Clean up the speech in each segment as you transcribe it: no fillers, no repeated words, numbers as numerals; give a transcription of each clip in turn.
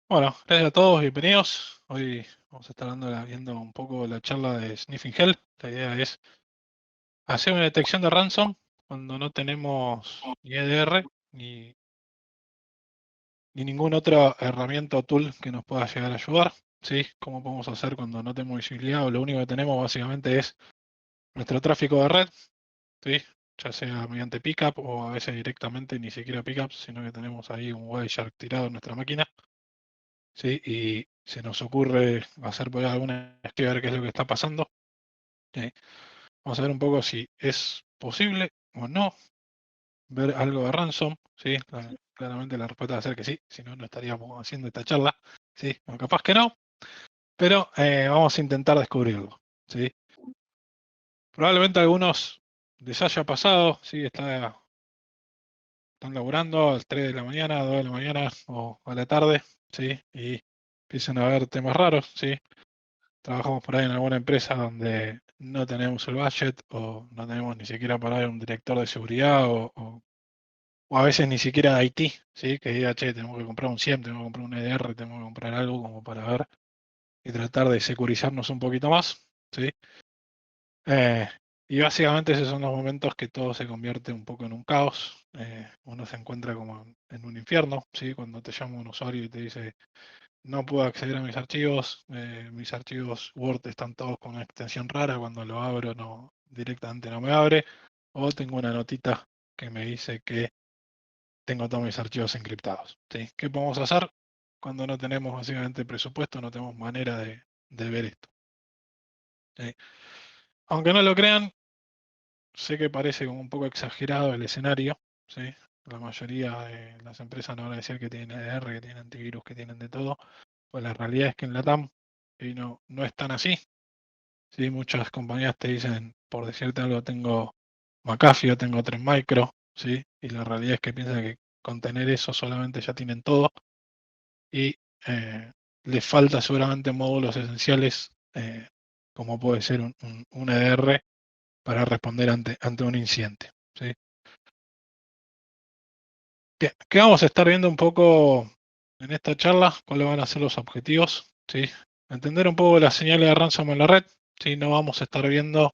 Bueno, gracias a todos, bienvenidos. Hoy vamos a estar viendo un poco la charla de Sniffing Hell. La idea es hacer una detección de ransom cuando no tenemos ni EDR ni ninguna otra herramienta o tool que nos pueda llegar a ayudar. ¿Sí? ¿Cómo podemos hacer cuando no tenemos visibilidad o lo único que tenemos básicamente es nuestro tráfico de red? ¿Sí? Ya sea mediante pickup o a veces directamente ni siquiera pickup, sino que tenemos ahí un Wireshark tirado en nuestra máquina. ¿Sí? Y se nos ocurre hacer por ahí alguna que ver qué es lo que está pasando. ¿Sí? Vamos a ver un poco si es posible o no ver algo de ransom. ¿Sí? Claramente la respuesta va a ser que sí, si no, no estaríamos haciendo esta charla. ¿Sí? O capaz que no, pero vamos a intentar descubrirlo. ¿Sí? Probablemente a algunos les haya pasado, ¿sí? Están laburando a las 3 de la mañana, 2 de la mañana o a la tarde, ¿sí? Y empiezan a ver temas raros, ¿sí? Trabajamos por ahí en alguna empresa donde no tenemos el budget o no tenemos ni siquiera para ahí un director de seguridad o a veces ni siquiera IT, ¿sí? Que diga, che, tenemos que comprar un SIEM, tenemos que comprar un EDR, tenemos que comprar algo como para ver y tratar de securizarnos un poquito más, ¿sí? Eh, y básicamente esos son los momentos que todo se convierte un poco en un caos. Uno se encuentra como en un infierno, ¿sí? Cuando te llama un usuario y te dice, no puedo acceder a mis archivos Word están todos con una extensión rara, cuando lo abro no, directamente no me abre, o tengo una notita que me dice que tengo todos mis archivos encriptados. ¿Sí? ¿Qué podemos hacer cuando no tenemos básicamente presupuesto, no tenemos manera de ver esto? ¿Sí? Aunque no lo crean, sé que parece como un poco exagerado el escenario, ¿sí? La mayoría de las empresas no van a decir que tienen EDR, que tienen antivirus, que tienen de todo. Pues la realidad es que en la TAM no es tan así. Sí, muchas compañías te dicen, por decirte algo, tengo McAfee o tengo Trend Micro, ¿sí? Y la realidad es que piensan que con tener eso solamente ya tienen todo y les falta seguramente módulos esenciales como puede ser un EDR para responder ante un incidente, ¿sí? Bien, ¿qué vamos a estar viendo un poco en esta charla? ¿Cuáles van a ser los objetivos? ¿Sí? Entender un poco las señales de ransom en la red. ¿Sí? No vamos a estar viendo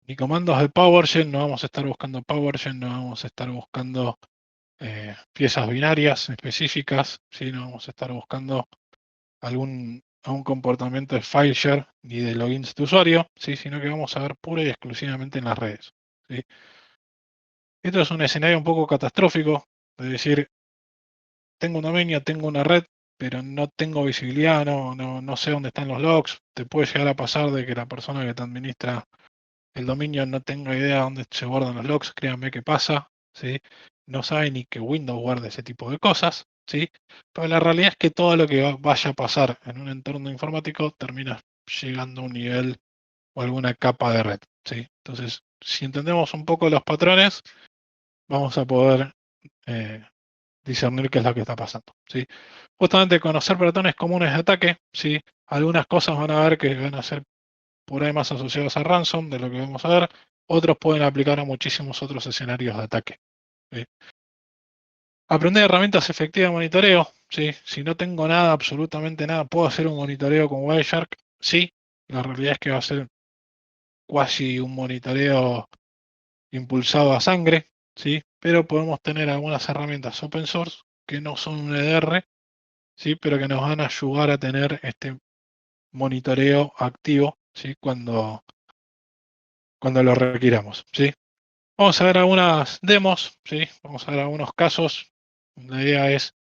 ni comandos de PowerShell, no vamos a estar buscando PowerShell, no vamos a estar buscando piezas binarias específicas, ¿sí? No vamos a estar buscando algún comportamiento de file share ni de logins de usuario, ¿sí? Sino que vamos a ver pura y exclusivamente en las redes. ¿Sí? Esto es un escenario un poco catastrófico, de decir, tengo un dominio, tengo una red, pero no tengo visibilidad, no sé dónde están los logs. Te puede llegar a pasar de que la persona que te administra el dominio no tenga idea dónde se guardan los logs, créanme que pasa, ¿sí? No sabe ni que Windows guarda ese tipo de cosas, ¿sí? Pero la realidad es que todo lo que vaya a pasar en un entorno informático termina llegando a un nivel o alguna capa de red, ¿sí? Entonces, si entendemos un poco los patrones, vamos a poder eh, discernir qué es lo que está pasando, ¿sí? Justamente conocer patrones comunes de ataque, ¿sí? Algunas cosas van a ver que van a ser por ahí más asociados a ransom, de lo que vamos a ver. Otros pueden aplicar a muchísimos otros escenarios de ataque. ¿Sí? Aprender herramientas efectivas de monitoreo. ¿Sí? Si no tengo nada, absolutamente nada, ¿puedo hacer un monitoreo con Wireshark? Sí. La realidad es que va a ser casi un monitoreo impulsado a sangre, ¿sí? Pero podemos tener algunas herramientas open source que no son un EDR, ¿sí? Pero que nos van a ayudar a tener este monitoreo activo, ¿sí? Cuando lo requiramos, ¿sí? Vamos a ver algunas demos, ¿sí? Vamos a ver algunos casos. La idea es,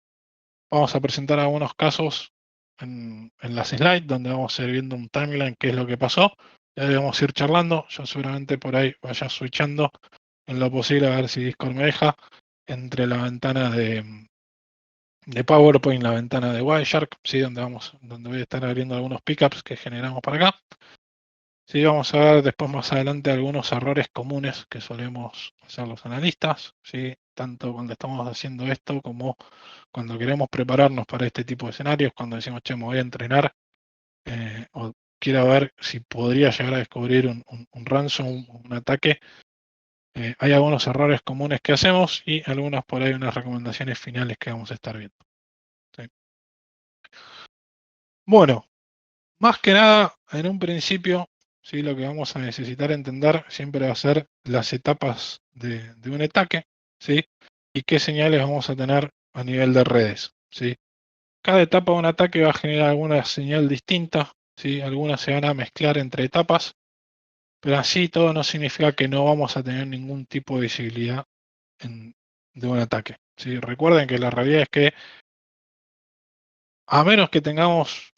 vamos a presentar algunos casos en las slides, donde vamos a ir viendo un timeline, qué es lo que pasó. Y ahí vamos a ir charlando. Yo seguramente por ahí vaya switchando en lo posible, a ver si Discord me deja, entre la ventana de PowerPoint y la ventana de Wireshark, ¿sí? Donde voy a estar abriendo algunos pickups que generamos para acá. Sí, vamos a ver después más adelante algunos errores comunes que solemos hacer los analistas, ¿sí? Tanto cuando estamos haciendo esto como cuando queremos prepararnos para este tipo de escenarios, cuando decimos, che, me voy a entrenar o quiero ver si podría llegar a descubrir un ransom, un ataque. Hay algunos errores comunes que hacemos y algunas por ahí unas recomendaciones finales que vamos a estar viendo. ¿Sí? Bueno, más que nada, en un principio, ¿sí? Lo que vamos a necesitar entender siempre va a ser las etapas de un ataque, ¿sí? Y qué señales vamos a tener a nivel de redes, ¿sí? Cada etapa de un ataque va a generar alguna señal distinta, ¿sí? Algunas se van a mezclar entre etapas, pero así todo no significa que no vamos a tener ningún tipo de visibilidad de un ataque, ¿sí? Recuerden que la realidad es que a menos que tengamos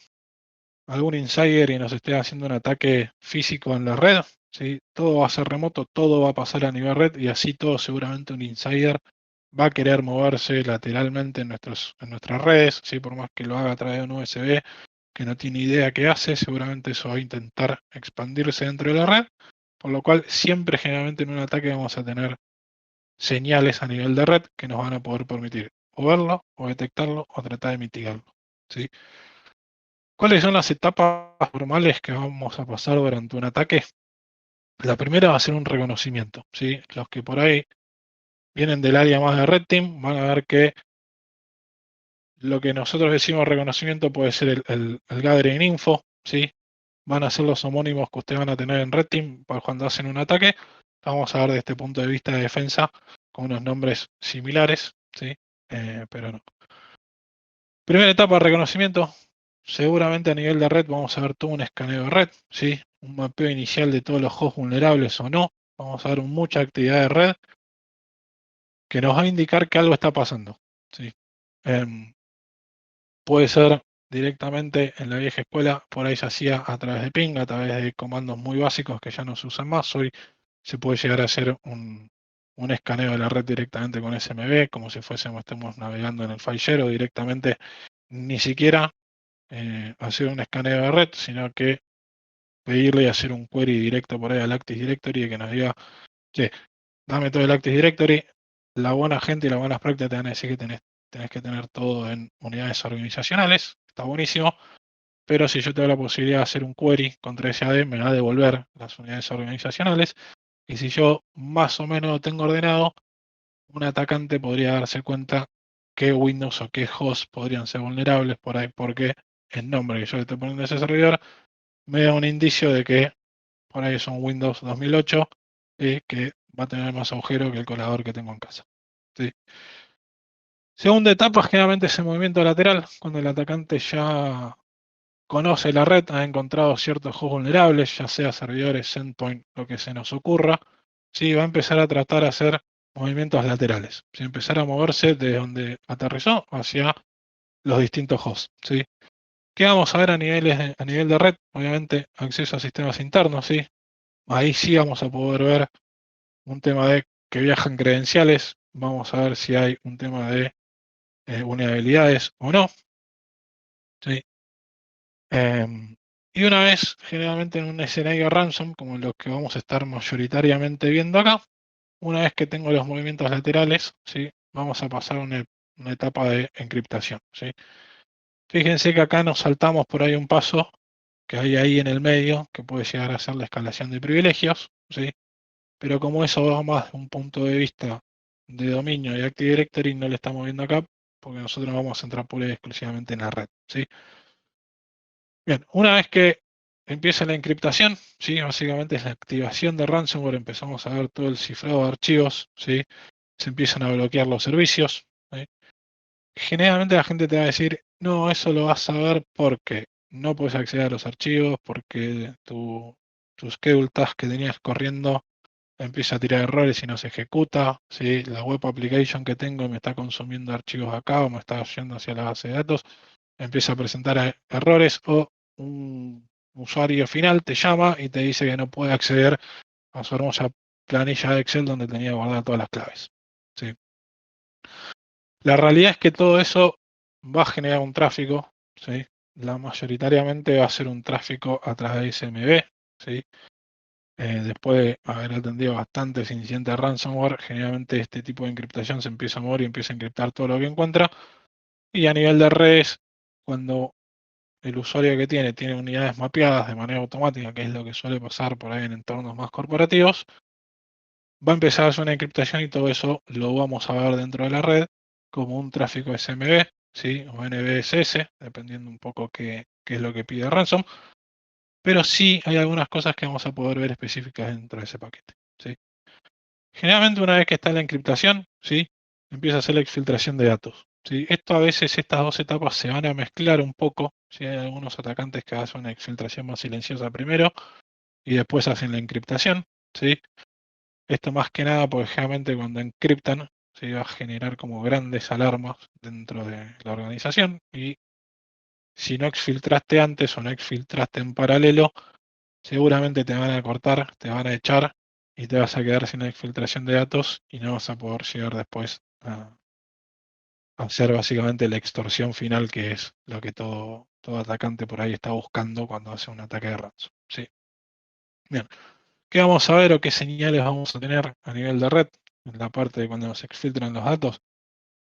algún insider y nos esté haciendo un ataque físico en la red, ¿sí? Todo va a ser remoto, todo va a pasar a nivel red y así todo seguramente un insider va a querer moverse lateralmente en nuestras redes, ¿sí? Por más que lo haga a través de un USB que no tiene idea qué hace, seguramente eso va a intentar expandirse dentro de la red, por lo cual siempre generalmente en un ataque vamos a tener señales a nivel de red que nos van a poder permitir o verlo, o detectarlo, o tratar de mitigarlo, ¿sí? ¿Cuáles son las etapas normales que vamos a pasar durante un ataque? La primera va a ser un reconocimiento, ¿sí? Los que por ahí vienen del área más de Red Team van a ver que lo que nosotros decimos reconocimiento puede ser el Gathering Info, ¿sí? Van a ser los homónimos que ustedes van a tener en Red Team para cuando hacen un ataque. Vamos a ver desde este punto de vista de defensa con unos nombres similares, ¿sí? Pero no. Primera etapa de reconocimiento. Seguramente a nivel de red vamos a ver todo un escaneo de red, ¿sí? Un mapeo inicial de todos los hosts vulnerables o no. Vamos a ver mucha actividad de red que nos va a indicar que algo está pasando, ¿sí? Em, Puede ser directamente en la vieja escuela, por ahí se hacía a través de ping, a través de comandos muy básicos que ya no se usan más. Hoy se puede llegar a hacer un escaneo de la red directamente con SMB, como si estemos navegando en el fileshare o directamente ni siquiera hacer un escaneo de red, sino que pedirle y hacer un query directo por ahí al Active Directory y que nos diga, che, dame todo el Active Directory. La buena gente y las buenas prácticas te van a decir que tenés que tener todo en unidades organizacionales, está buenísimo, pero si yo tengo la posibilidad de hacer un query contra ese AD, me va a devolver las unidades organizacionales, y si yo más o menos lo tengo ordenado, un atacante podría darse cuenta qué Windows o qué host podrían ser vulnerables por ahí, porque el nombre que yo le estoy poniendo a ese servidor me da un indicio de que por ahí son Windows 2008 y que va a tener más agujero que el colador que tengo en casa, ¿sí? Segunda etapa, generalmente es el movimiento lateral, cuando el atacante ya conoce la red, ha encontrado ciertos juegos vulnerables, ya sea servidores, endpoint, lo que se nos ocurra, ¿sí? Va a empezar a tratar de hacer movimientos laterales, ¿sí? Empezar a moverse de donde aterrizó hacia los distintos hosts, ¿sí? ¿Qué vamos a ver a nivel de red? Obviamente, acceso a sistemas internos, ¿sí? Ahí sí vamos a poder ver un tema de que viajan credenciales, vamos a ver si hay un tema de vulnerabilidades o no, ¿sí? Y una vez, generalmente en un escenario ransom, como los que vamos a estar mayoritariamente viendo acá, una vez que tengo los movimientos laterales, ¿sí? Vamos a pasar a una etapa de encriptación, ¿sí? Fíjense que acá nos saltamos por ahí un paso que hay ahí en el medio, que puede llegar a ser la escalación de privilegios, ¿sí? Pero como eso va más de un punto de vista de dominio y Active Directory, no le estamos viendo acá, porque nosotros vamos a centrar pura y exclusivamente en la red, ¿sí? Bien, una vez que empieza la encriptación, ¿sí? Básicamente es la activación de ransomware, empezamos a ver todo el cifrado de archivos, ¿sí? Se empiezan a bloquear los servicios, ¿sí? Generalmente la gente te va a decir, no, eso lo vas a ver porque no puedes acceder a los archivos, porque tu schedule task que tenías corriendo empieza a tirar errores y no se ejecuta, ¿sí? La web application que tengo me está consumiendo archivos acá o me está yendo hacia la base de datos, empieza a presentar errores, o un usuario final te llama y te dice que no puede acceder a su hermosa planilla de Excel donde tenía guardadas todas las claves, ¿sí? La realidad es que todo eso va a generar un tráfico, ¿sí? Mayoritariamente va a ser un tráfico a través de SMB, ¿sí? Después de haber atendido bastantes incidentes de ransomware, generalmente este tipo de encriptación se empieza a mover y empieza a encriptar todo lo que encuentra. Y a nivel de redes, cuando el usuario que tiene unidades mapeadas de manera automática, que es lo que suele pasar por ahí en entornos más corporativos, va a empezar a hacer una encriptación y todo eso lo vamos a ver dentro de la red como un tráfico SMB, ¿sí? O NBSS, dependiendo un poco qué es lo que pide Ransom, pero sí hay algunas cosas que vamos a poder ver específicas dentro de ese paquete, ¿sí? Generalmente una vez que está la encriptación, ¿sí? Empieza a hacer la exfiltración de datos, ¿sí? Esto a veces, estas dos etapas se van a mezclar un poco, ¿sí? Hay algunos atacantes que hacen una exfiltración más silenciosa primero y después hacen la encriptación, ¿sí? Esto más que nada porque generalmente cuando encriptan se va a generar como grandes alarmas dentro de la organización y si no exfiltraste antes o no exfiltraste en paralelo, seguramente te van a cortar, te van a echar y te vas a quedar sin la exfiltración de datos y no vas a poder llegar después a hacer básicamente la extorsión final, que es lo que todo atacante por ahí está buscando cuando hace un ataque de ransom. Sí. Bien. ¿Qué vamos a ver o qué señales vamos a tener a nivel de red? En la parte de cuando se exfiltran los datos.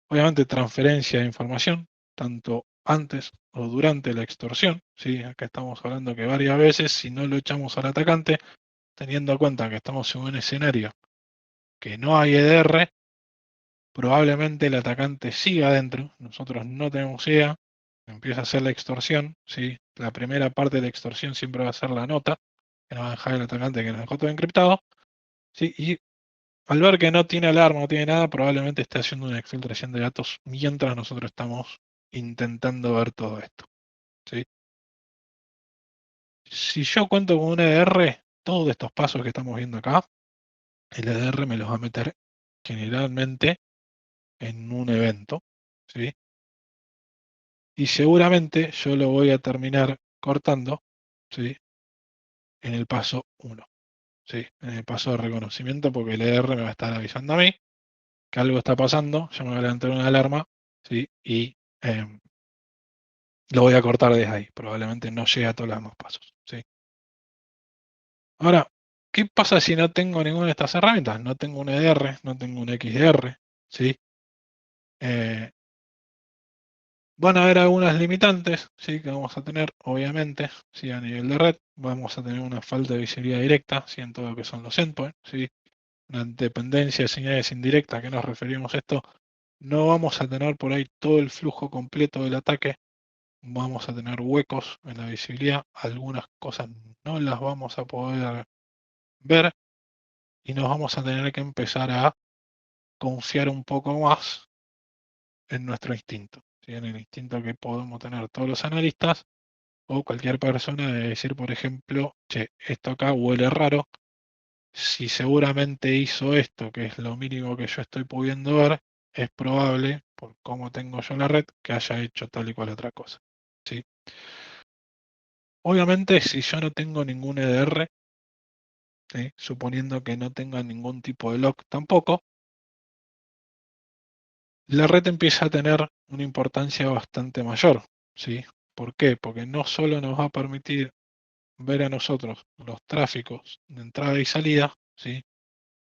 Obviamente transferencia de información, tanto antes o durante la extorsión. ¿Sí? Acá estamos hablando que varias veces, si no lo echamos al atacante, teniendo en cuenta que estamos en un escenario que no hay EDR, probablemente el atacante siga adentro. Nosotros no tenemos idea. Empieza a hacer la extorsión. ¿Sí? La primera parte de la extorsión siempre va a ser la nota, que nos va a dejar el atacante que nos dejó todo encriptado. ¿Sí? Y al ver que no tiene alarma, no tiene nada, probablemente esté haciendo una exfiltración de datos mientras nosotros estamos intentando ver todo esto, ¿sí? Si yo cuento con un EDR, todos estos pasos que estamos viendo acá, el EDR me los va a meter generalmente en un evento, ¿sí? Y seguramente yo lo voy a terminar cortando, ¿sí? En el paso 1, ¿sí? En el paso de reconocimiento, porque el EDR me va a estar avisando a mí que algo está pasando, yo me voy a levantar una alarma, ¿sí? Y lo voy a cortar desde ahí. Probablemente no llegue a todos los demás pasos, ¿sí? Ahora, ¿qué pasa si no tengo ninguna de estas herramientas? No tengo un EDR, no tengo un XDR, ¿sí? Van a haber algunas limitantes, ¿sí? Que vamos a tener, obviamente, ¿sí? A nivel de red. Vamos a tener una falta de visibilidad directa, ¿sí? En todo lo que son los endpoints, ¿sí? Una dependencia de señales indirectas. ¿A qué nos referimos a esto? No vamos a tener por ahí todo el flujo completo del ataque. Vamos a tener huecos en la visibilidad, algunas cosas no las vamos a poder ver y nos vamos a tener que empezar a confiar un poco más en nuestro instinto, ¿sí? En el instinto que podemos tener todos los analistas o cualquier persona de decir, por ejemplo, che, esto acá huele raro, si seguramente hizo esto, que es lo mínimo que yo estoy pudiendo ver, es probable, por cómo tengo yo la red, que haya hecho tal y cual otra cosa, ¿sí? Obviamente, si yo no tengo ningún EDR, ¿sí? Suponiendo que no tenga ningún tipo de lock tampoco, la red empieza a tener una importancia bastante mayor, ¿sí? ¿Por qué? Porque no solo nos va a permitir ver a nosotros los tráficos de entrada y salida, ¿sí?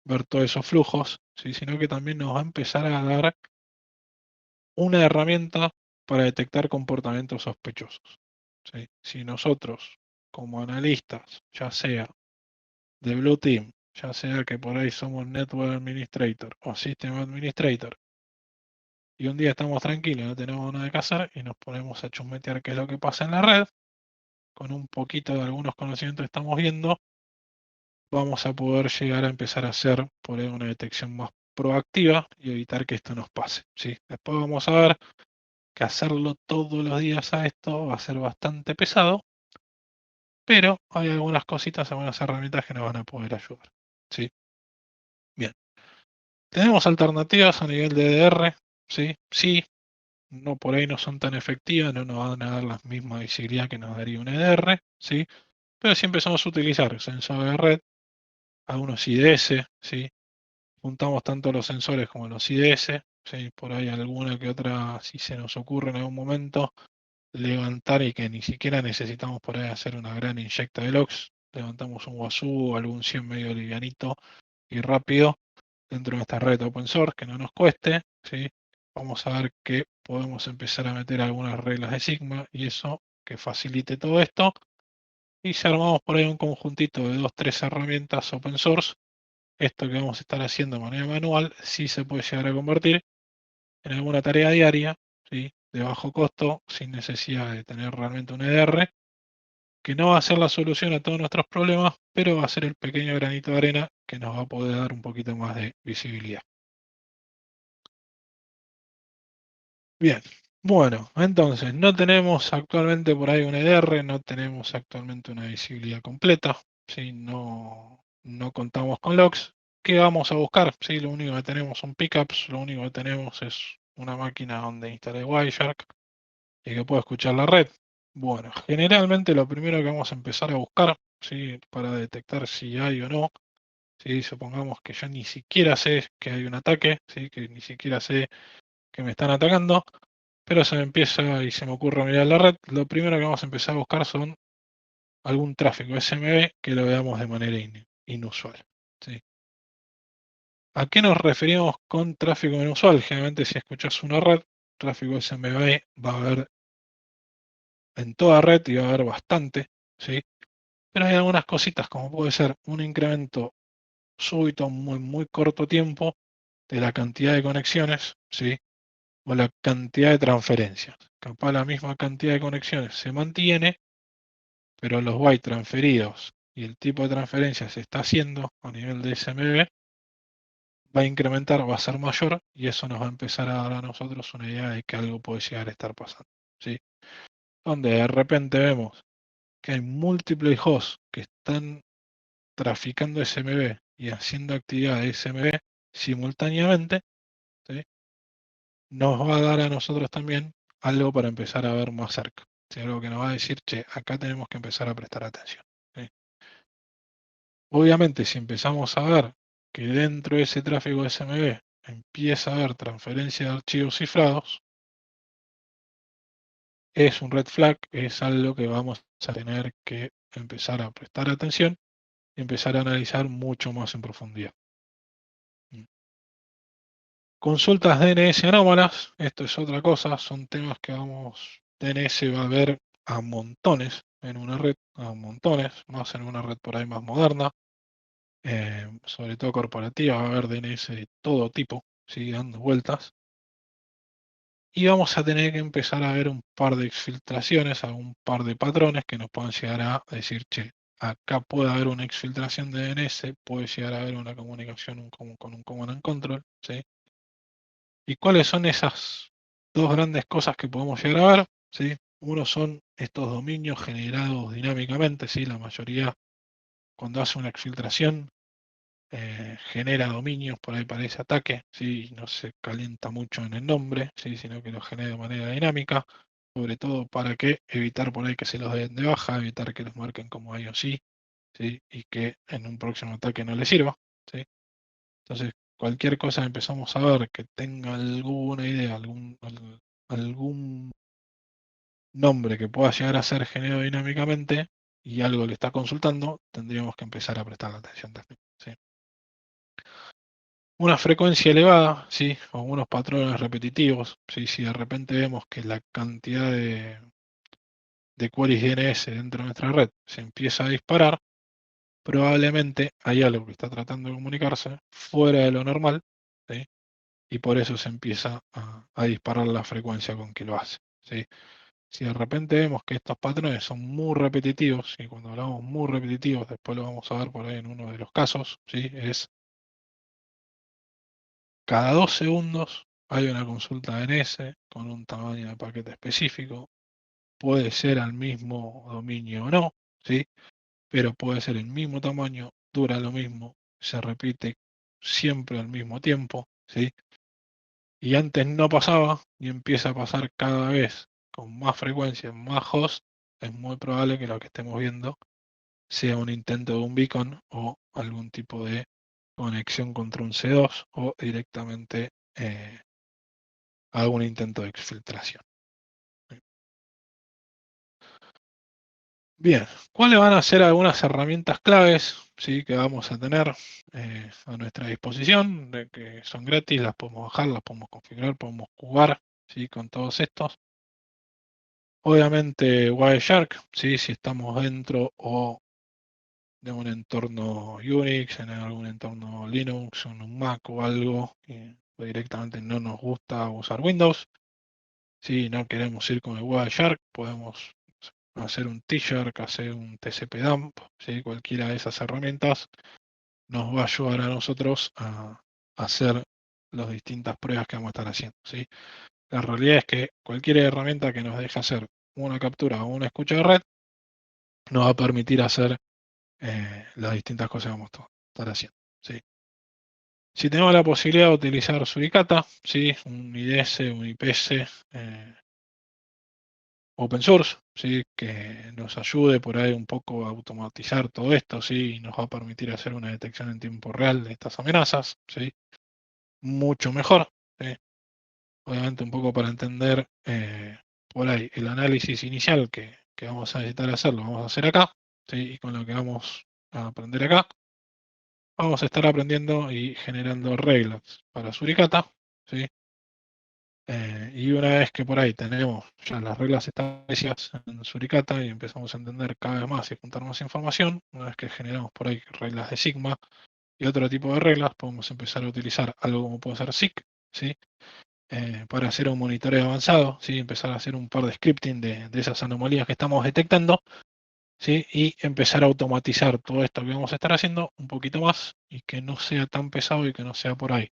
Ver todos esos flujos, ¿sí? Sino que también nos va a empezar a dar una herramienta para detectar comportamientos sospechosos, ¿sí? Si nosotros, como analistas, ya sea de Blue Team, ya sea que por ahí somos Network Administrator o System Administrator, y un día estamos tranquilos, no tenemos nada que hacer y nos ponemos a chusmetear qué es lo que pasa en la red, con un poquito de algunos conocimientos que estamos viendo, vamos a poder llegar a empezar a hacer por ahí una detección más proactiva y evitar que esto nos pase, ¿sí? Después vamos a ver que hacerlo todos los días a esto va a ser bastante pesado, pero hay algunas cositas, algunas herramientas que nos van a poder ayudar, ¿sí? Bien. Tenemos alternativas a nivel de EDR, ¿sí? Sí, no por ahí no son tan efectivas, no nos van a dar la misma visibilidad que nos daría un EDR, ¿sí? Pero si empezamos a utilizar sensores de red, algunos IDS, ¿sí? Juntamos tanto los sensores como los IDS, ¿sí? Por ahí alguna que otra, si se nos ocurre en algún momento, levantar y que ni siquiera necesitamos por ahí hacer una gran inyecta de logs, levantamos un WASU, algún 100 medio livianito y rápido, dentro de esta red open source que no nos cueste, ¿sí? Vamos a ver que podemos empezar a meter algunas reglas de Sigma y eso que facilite todo esto. Y si armamos por ahí un conjuntito de 2 3 herramientas open source, esto que vamos a estar haciendo de manera manual sí se puede llegar a convertir en alguna tarea diaria, ¿sí? de bajo costo sin necesidad de tener realmente un EDR, que no va a ser la solución a todos nuestros problemas, pero va a ser el pequeño granito de arena que nos va a poder dar un poquito más de visibilidad. Bien, bueno, entonces no tenemos actualmente por ahí un EDR, no tenemos actualmente una visibilidad completa, ¿sí? No contamos con logs. ¿Qué vamos a buscar? ¿Sí? Lo único que tenemos son pickups, lo único que tenemos es una máquina donde instalé Wireshark y que puedo escuchar la red. Bueno, generalmente lo primero que vamos a empezar a buscar, ¿sí? Para detectar si hay o no, ¿sí? Supongamos que yo ni siquiera sé que hay un ataque, ¿sí? Que ni siquiera sé que me están atacando, pero se me empieza y se me ocurre mirar la red. Lo primero que vamos a empezar a buscar son algún tráfico SMB que lo veamos de manera inusual, ¿sí? ¿A qué nos referimos con tráfico inusual? Generalmente si escuchas una red, tráfico SMB va a haber en toda red y va a haber bastante, ¿sí? Pero hay algunas cositas como puede ser un incremento súbito muy, muy corto tiempo de la cantidad de conexiones, ¿sí? O la cantidad de transferencias. Capaz la misma cantidad de conexiones se mantiene, pero los bytes transferidos y el tipo de transferencia se está haciendo a nivel de SMB va a incrementar, va a ser mayor y eso nos va a empezar a dar a nosotros una idea de que algo puede llegar a estar pasando, ¿sí? Donde de repente vemos que hay múltiples hosts que están traficando SMB y haciendo actividad de SMB simultáneamente, ¿sí? Nos va a dar a nosotros también algo para empezar a ver más cerca, ¿sí? Algo que nos va a decir, che, acá tenemos que empezar a prestar atención, ¿sí? Obviamente, si empezamos a ver que dentro de ese tráfico SMB empieza a haber transferencia de archivos cifrados, es un red flag, es algo que vamos a tener que empezar a prestar atención y empezar a analizar mucho más en profundidad. Mm. Consultas DNS anómalas, esto es otra cosa, son temas que DNS va a haber a montones en una red, a montones, más en una red por ahí más moderna, sobre todo corporativa, va a haber DNS de todo tipo, sigue dando vueltas. Y vamos a tener que empezar a ver un par de exfiltraciones, algún par de patrones que nos puedan llegar a decir, che, acá puede haber una exfiltración de DNS, puede llegar a haber una comunicación con un command and control, ¿sí? ¿Y cuáles son esas dos grandes cosas que podemos llegar a ver? ¿Sí? Uno son estos dominios generados dinámicamente, ¿sí? La mayoría, cuando hace una exfiltración, genera dominios por ahí para ese ataque, ¿sí? No se calienta mucho en el nombre, ¿sí? Sino que lo genera de manera dinámica, sobre todo para que evitar por ahí que se los den de baja, evitar que los marquen como IOC, ¿sí? Y que en un próximo ataque no les sirva, ¿sí? Entonces, cualquier cosa que empezamos a ver que tenga alguna idea, algún nombre que pueda llegar a ser generado dinámicamente y algo le está consultando, tendríamos que empezar a prestar atención también, ¿sí? Una frecuencia elevada, ¿sí? O unos patrones repetitivos, ¿sí? Si de repente vemos que la cantidad de queries DNS dentro de nuestra red se empieza a disparar, probablemente hay algo que está tratando de comunicarse fuera de lo normal, ¿sí? Y por eso se empieza a disparar la frecuencia con que lo hace, ¿sí? Si de repente vemos que estos patrones son muy repetitivos, y cuando hablamos muy repetitivos, después lo vamos a ver por ahí en uno de los casos, ¿sí? Es cada 2 segundos hay una consulta DNS con un tamaño de paquete específico. Puede ser al mismo dominio o no, ¿sí? Pero puede ser el mismo tamaño, dura lo mismo, se repite siempre al mismo tiempo, ¿sí? Y antes no pasaba y empieza a pasar cada vez con más frecuencia, en más host, es muy probable que lo que estemos viendo sea un intento de un beacon o algún tipo de conexión contra un C2 o directamente algún intento de exfiltración. Bien, ¿cuáles van a ser algunas herramientas claves, sí, que vamos a tener a nuestra disposición? De que son gratis, las podemos bajar, las podemos configurar, podemos jugar, ¿sí? Con todos estos. Obviamente Wireshark, ¿sí? Si estamos dentro o de un entorno Unix, en algún entorno Linux, en un Mac o algo, o directamente no nos gusta usar Windows. Si no queremos ir con el Wireshark, podemos hacer un T-Shark, hacer un TCP-Dump, ¿sí? Cualquiera de esas herramientas nos va a ayudar a nosotros a hacer las distintas pruebas que vamos a estar haciendo, ¿sí? La realidad es que cualquier herramienta que nos deje hacer una captura o una escucha de red nos va a permitir hacer las distintas cosas que vamos a estar haciendo, ¿sí? Si tenemos la posibilidad de utilizar Suricata, ¿sí? Un IDS, un IPS open source, ¿sí? Que nos ayude por ahí un poco a automatizar todo esto, ¿sí? Y nos va a permitir hacer una detección en tiempo real de estas amenazas, ¿sí? Mucho mejor, ¿sí? Obviamente un poco para entender por ahí el análisis inicial que vamos a necesitar hacer, lo vamos a hacer acá, ¿sí? Y con lo que vamos a aprender acá, vamos a estar aprendiendo y generando reglas para Suricata, ¿sí? Y una vez que por ahí tenemos ya las reglas establecidas en Suricata y empezamos a entender cada vez más y juntar más información, una vez que generamos por ahí reglas de Sigma y otro tipo de reglas, podemos empezar a utilizar algo como puede ser SIG, ¿sí? Para hacer un monitoreo avanzado, ¿sí? Empezar a hacer un par de scripting de esas anomalías que estamos detectando, ¿sí? Y empezar a automatizar todo esto que vamos a estar haciendo un poquito más y que no sea tan pesado y que no sea por ahí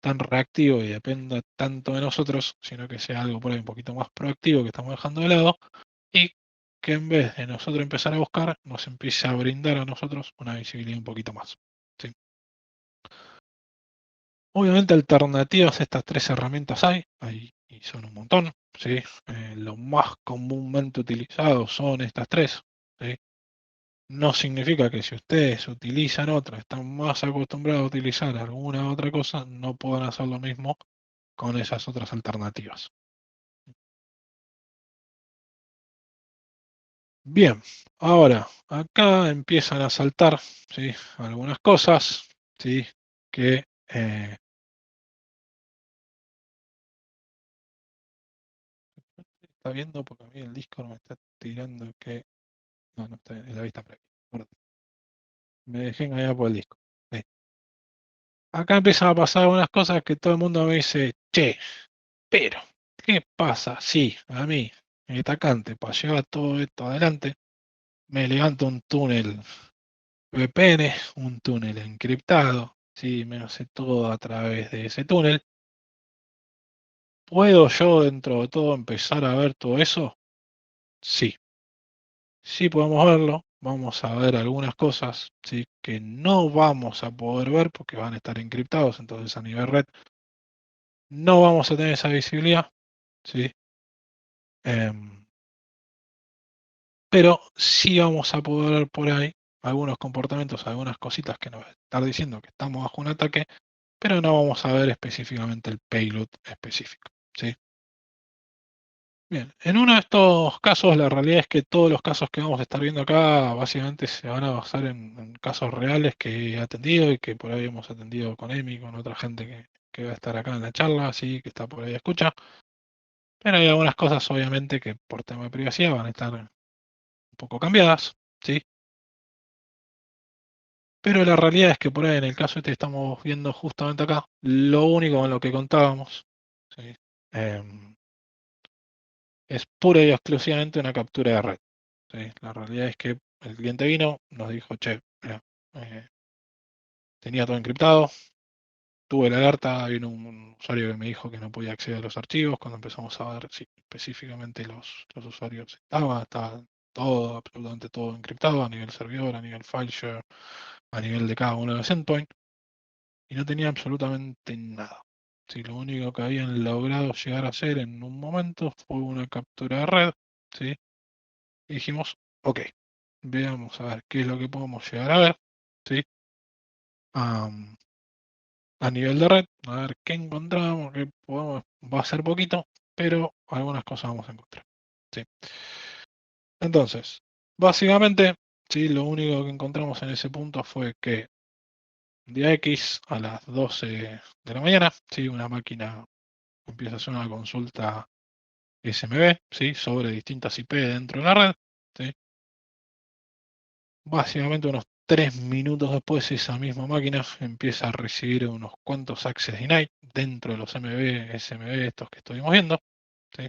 tan reactivo y dependa tanto de nosotros, sino que sea algo por ahí un poquito más proactivo que estamos dejando de lado y que en vez de nosotros empezar a buscar, nos empiece a brindar a nosotros una visibilidad un poquito más, ¿sí? Obviamente alternativas a estas tres herramientas hay y son un montón, ¿sí? Lo más comúnmente utilizados son estas tres, ¿sí? No significa que si ustedes utilizan otra, están más acostumbrados a utilizar alguna otra cosa, no puedan hacer lo mismo con esas otras alternativas. Bien, ahora acá empiezan a saltar, ¿sí? Algunas cosas, ¿sí? Que está viendo porque a mí el Discord me está tirando que no, no está en la vista previa. Perdón, me dejé engañar por el disco. Sí. Acá empiezan a pasar algunas cosas que todo el mundo me dice, che, pero, ¿qué pasa si a mí, el atacante, para llevar todo esto adelante, me levanto un túnel VPN, un túnel encriptado, ¿sí? Me hace todo a través de ese túnel? ¿Puedo yo dentro de todo empezar a ver todo eso? Sí, sí podemos verlo. Vamos a ver algunas cosas, ¿sí? Que no vamos a poder ver porque van a estar encriptados, entonces a nivel red no vamos a tener esa visibilidad, ¿sí? Em, pero sí vamos a poder ver por ahí algunos comportamientos, algunas cositas que nos están diciendo que estamos bajo un ataque, pero no vamos a ver específicamente el payload específico, ¿sí? Bien, en uno de estos casos la realidad es que todos los casos que vamos a estar viendo acá básicamente se van a basar en casos reales que he atendido y que por ahí hemos atendido con Emi, con otra gente que va a estar acá en la charla, así que está por ahí a escucha. Pero hay algunas cosas obviamente que por tema de privacidad van a estar un poco cambiadas, ¿sí? Pero la realidad es que por ahí en el caso este que estamos viendo justamente acá, lo único con lo que contábamos, ¿sí? Em, es pura y exclusivamente una captura de red. ¿Sí? La realidad es que el cliente vino, nos dijo, che, mira, eh, tenía todo encriptado, tuve la alerta, vino un usuario que me dijo que no podía acceder a los archivos, cuando empezamos a ver si específicamente los usuarios estaba todo, absolutamente todo encriptado a nivel servidor, a nivel file share, a nivel de cada uno de los endpoints, y no tenía absolutamente nada. Sí, lo único que habían logrado llegar a hacer en un momento fue una captura de red, ¿sí? Y dijimos, ok, veamos a ver qué es lo que podemos llegar a ver, ¿sí? Am, a nivel de red, a ver qué encontramos, qué podemos, va a ser poquito, pero algunas cosas vamos a encontrar, ¿sí? Entonces, básicamente, ¿sí? Lo único que encontramos en ese punto fue que día X a las 12 de la mañana, ¿sí? Una máquina empieza a hacer una consulta SMB, ¿sí? Sobre distintas IP dentro de la red, ¿sí? Básicamente unos 3 minutos después esa misma máquina empieza a recibir unos cuantos access denied dentro de los MB, SMB estos que estuvimos viendo, ¿sí?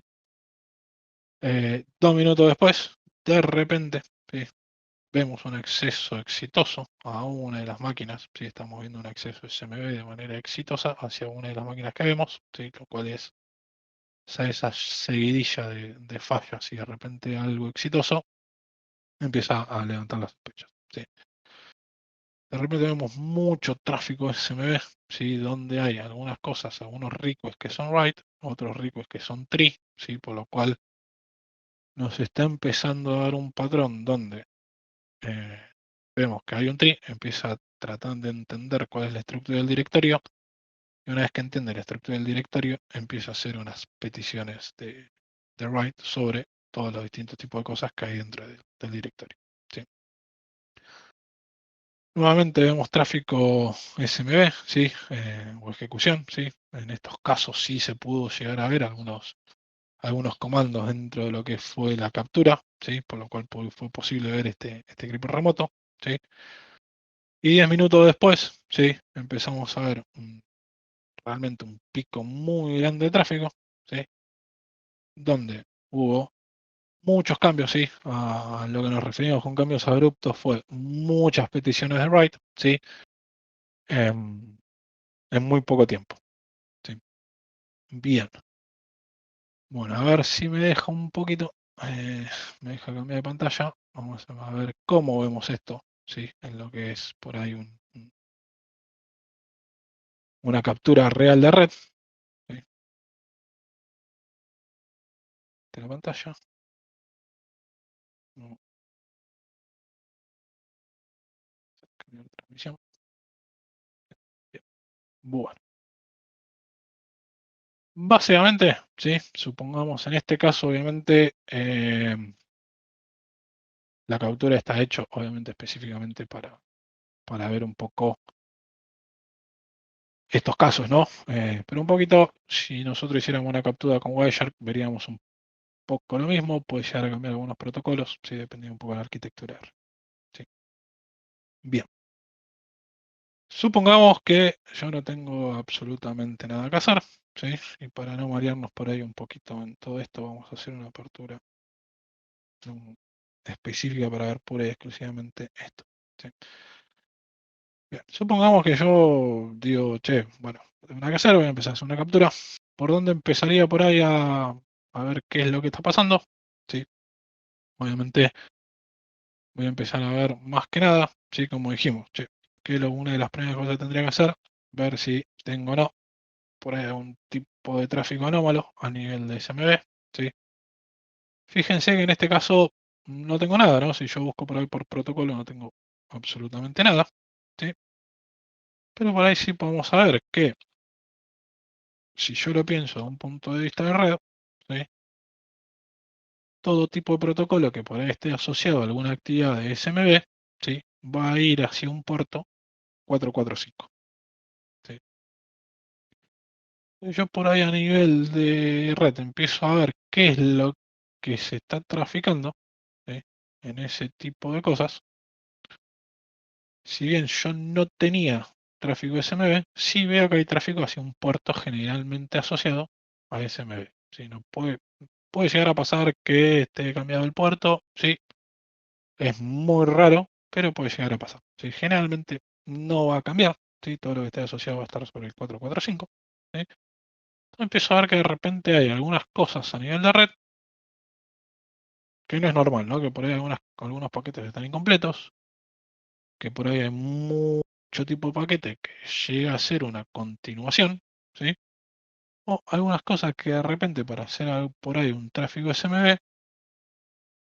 2 minutos después, de repente, ¿sí? Vemos un acceso exitoso a una de las máquinas, ¿sí? Estamos viendo un acceso SMB de manera exitosa hacia una de las máquinas que vemos, ¿sí? Lo cual es, o sea, esa seguidilla de fallas y de repente algo exitoso empieza a levantar las sospechas, ¿sí? De repente vemos mucho tráfico SMB, ¿sí? Donde hay algunas cosas, algunos requests que son write, otros requests que son tree, ¿sí? Por lo cual nos está empezando a dar un patrón donde vemos que hay un tree, empieza tratando de entender cuál es la estructura del directorio, y una vez que entiende la estructura del directorio, empieza a hacer unas peticiones de write sobre todos los distintos tipos de cosas que hay dentro del directorio, ¿sí? Nuevamente vemos tráfico SMB, ¿sí? O ejecución, ¿sí? En estos casos sí se pudo llegar a ver algunos comandos dentro de lo que fue la captura, ¿sí? Por lo cual fue posible ver este creeper remoto, ¿sí? Y 10 minutos después, ¿sí? Empezamos a ver realmente un pico muy grande de tráfico, ¿sí? Donde hubo muchos cambios, ¿sí? A lo que nos referimos con cambios abruptos fue muchas peticiones de write, ¿sí? En, en muy poco tiempo, ¿sí? Bien. Bueno, a ver si me deja un poquito, me deja cambiar de pantalla. Vamos a ver cómo vemos esto, ¿sí? En lo que es por ahí una captura real de red, ¿sí? De la pantalla. No, cambiar de transmisión. Bien. Bueno, básicamente, ¿sí? Supongamos en este caso, obviamente, la captura está hecha, obviamente, específicamente para ver un poco estos casos, ¿no? Pero un poquito, si nosotros hiciéramos una captura con Wireshark, veríamos un poco lo mismo, puede llegar a cambiar algunos protocolos, sí, dependiendo un poco de la arquitectura. Sí. Bien, supongamos que yo no tengo absolutamente nada que hacer, ¿sí? Y para no marearnos por ahí un poquito en todo esto, vamos a hacer una apertura específica para ver pura y exclusivamente esto, ¿sí? Bien, supongamos que yo digo, che, bueno, no tengo nada que hacer, voy a empezar a hacer una captura. ¿Por dónde empezaría por ahí a ver qué es lo que está pasando? Sí, obviamente voy a empezar a ver más que nada, sí, como dijimos, che, que una de las primeras cosas que tendría que hacer, ver si tengo o no por ahí algún tipo de tráfico anómalo a nivel de SMB, sí. Fíjense que en este caso no tengo nada, ¿no? Si yo busco por ahí por protocolo no tengo absolutamente nada, sí. Pero por ahí sí podemos saber que si yo lo pienso desde un punto de vista de red, ¿sí? Todo tipo de protocolo que por ahí esté asociado a alguna actividad de SMB, ¿sí? Va a ir hacia un puerto 445. ¿Sí? Yo por ahí a nivel de red empiezo a ver qué es lo que se está traficando, ¿sí? En ese tipo de cosas. Si bien yo no tenía tráfico SMB, sí veo que hay tráfico hacia un puerto generalmente asociado a SMB. ¿Sí? No puede llegar a pasar que esté cambiado el puerto, sí, es muy raro, pero puede llegar a pasar. ¿Sí? Generalmente no va a cambiar, ¿sí? Todo lo que esté asociado va a estar sobre el 445. ¿Sí? Entonces empiezo a ver que de repente hay algunas cosas a nivel de red que no es normal, ¿no? Que por ahí algunos paquetes están incompletos, que por ahí hay mucho tipo de paquete que llega a ser una continuación, ¿sí? O algunas cosas que de repente para hacer por ahí un tráfico SMB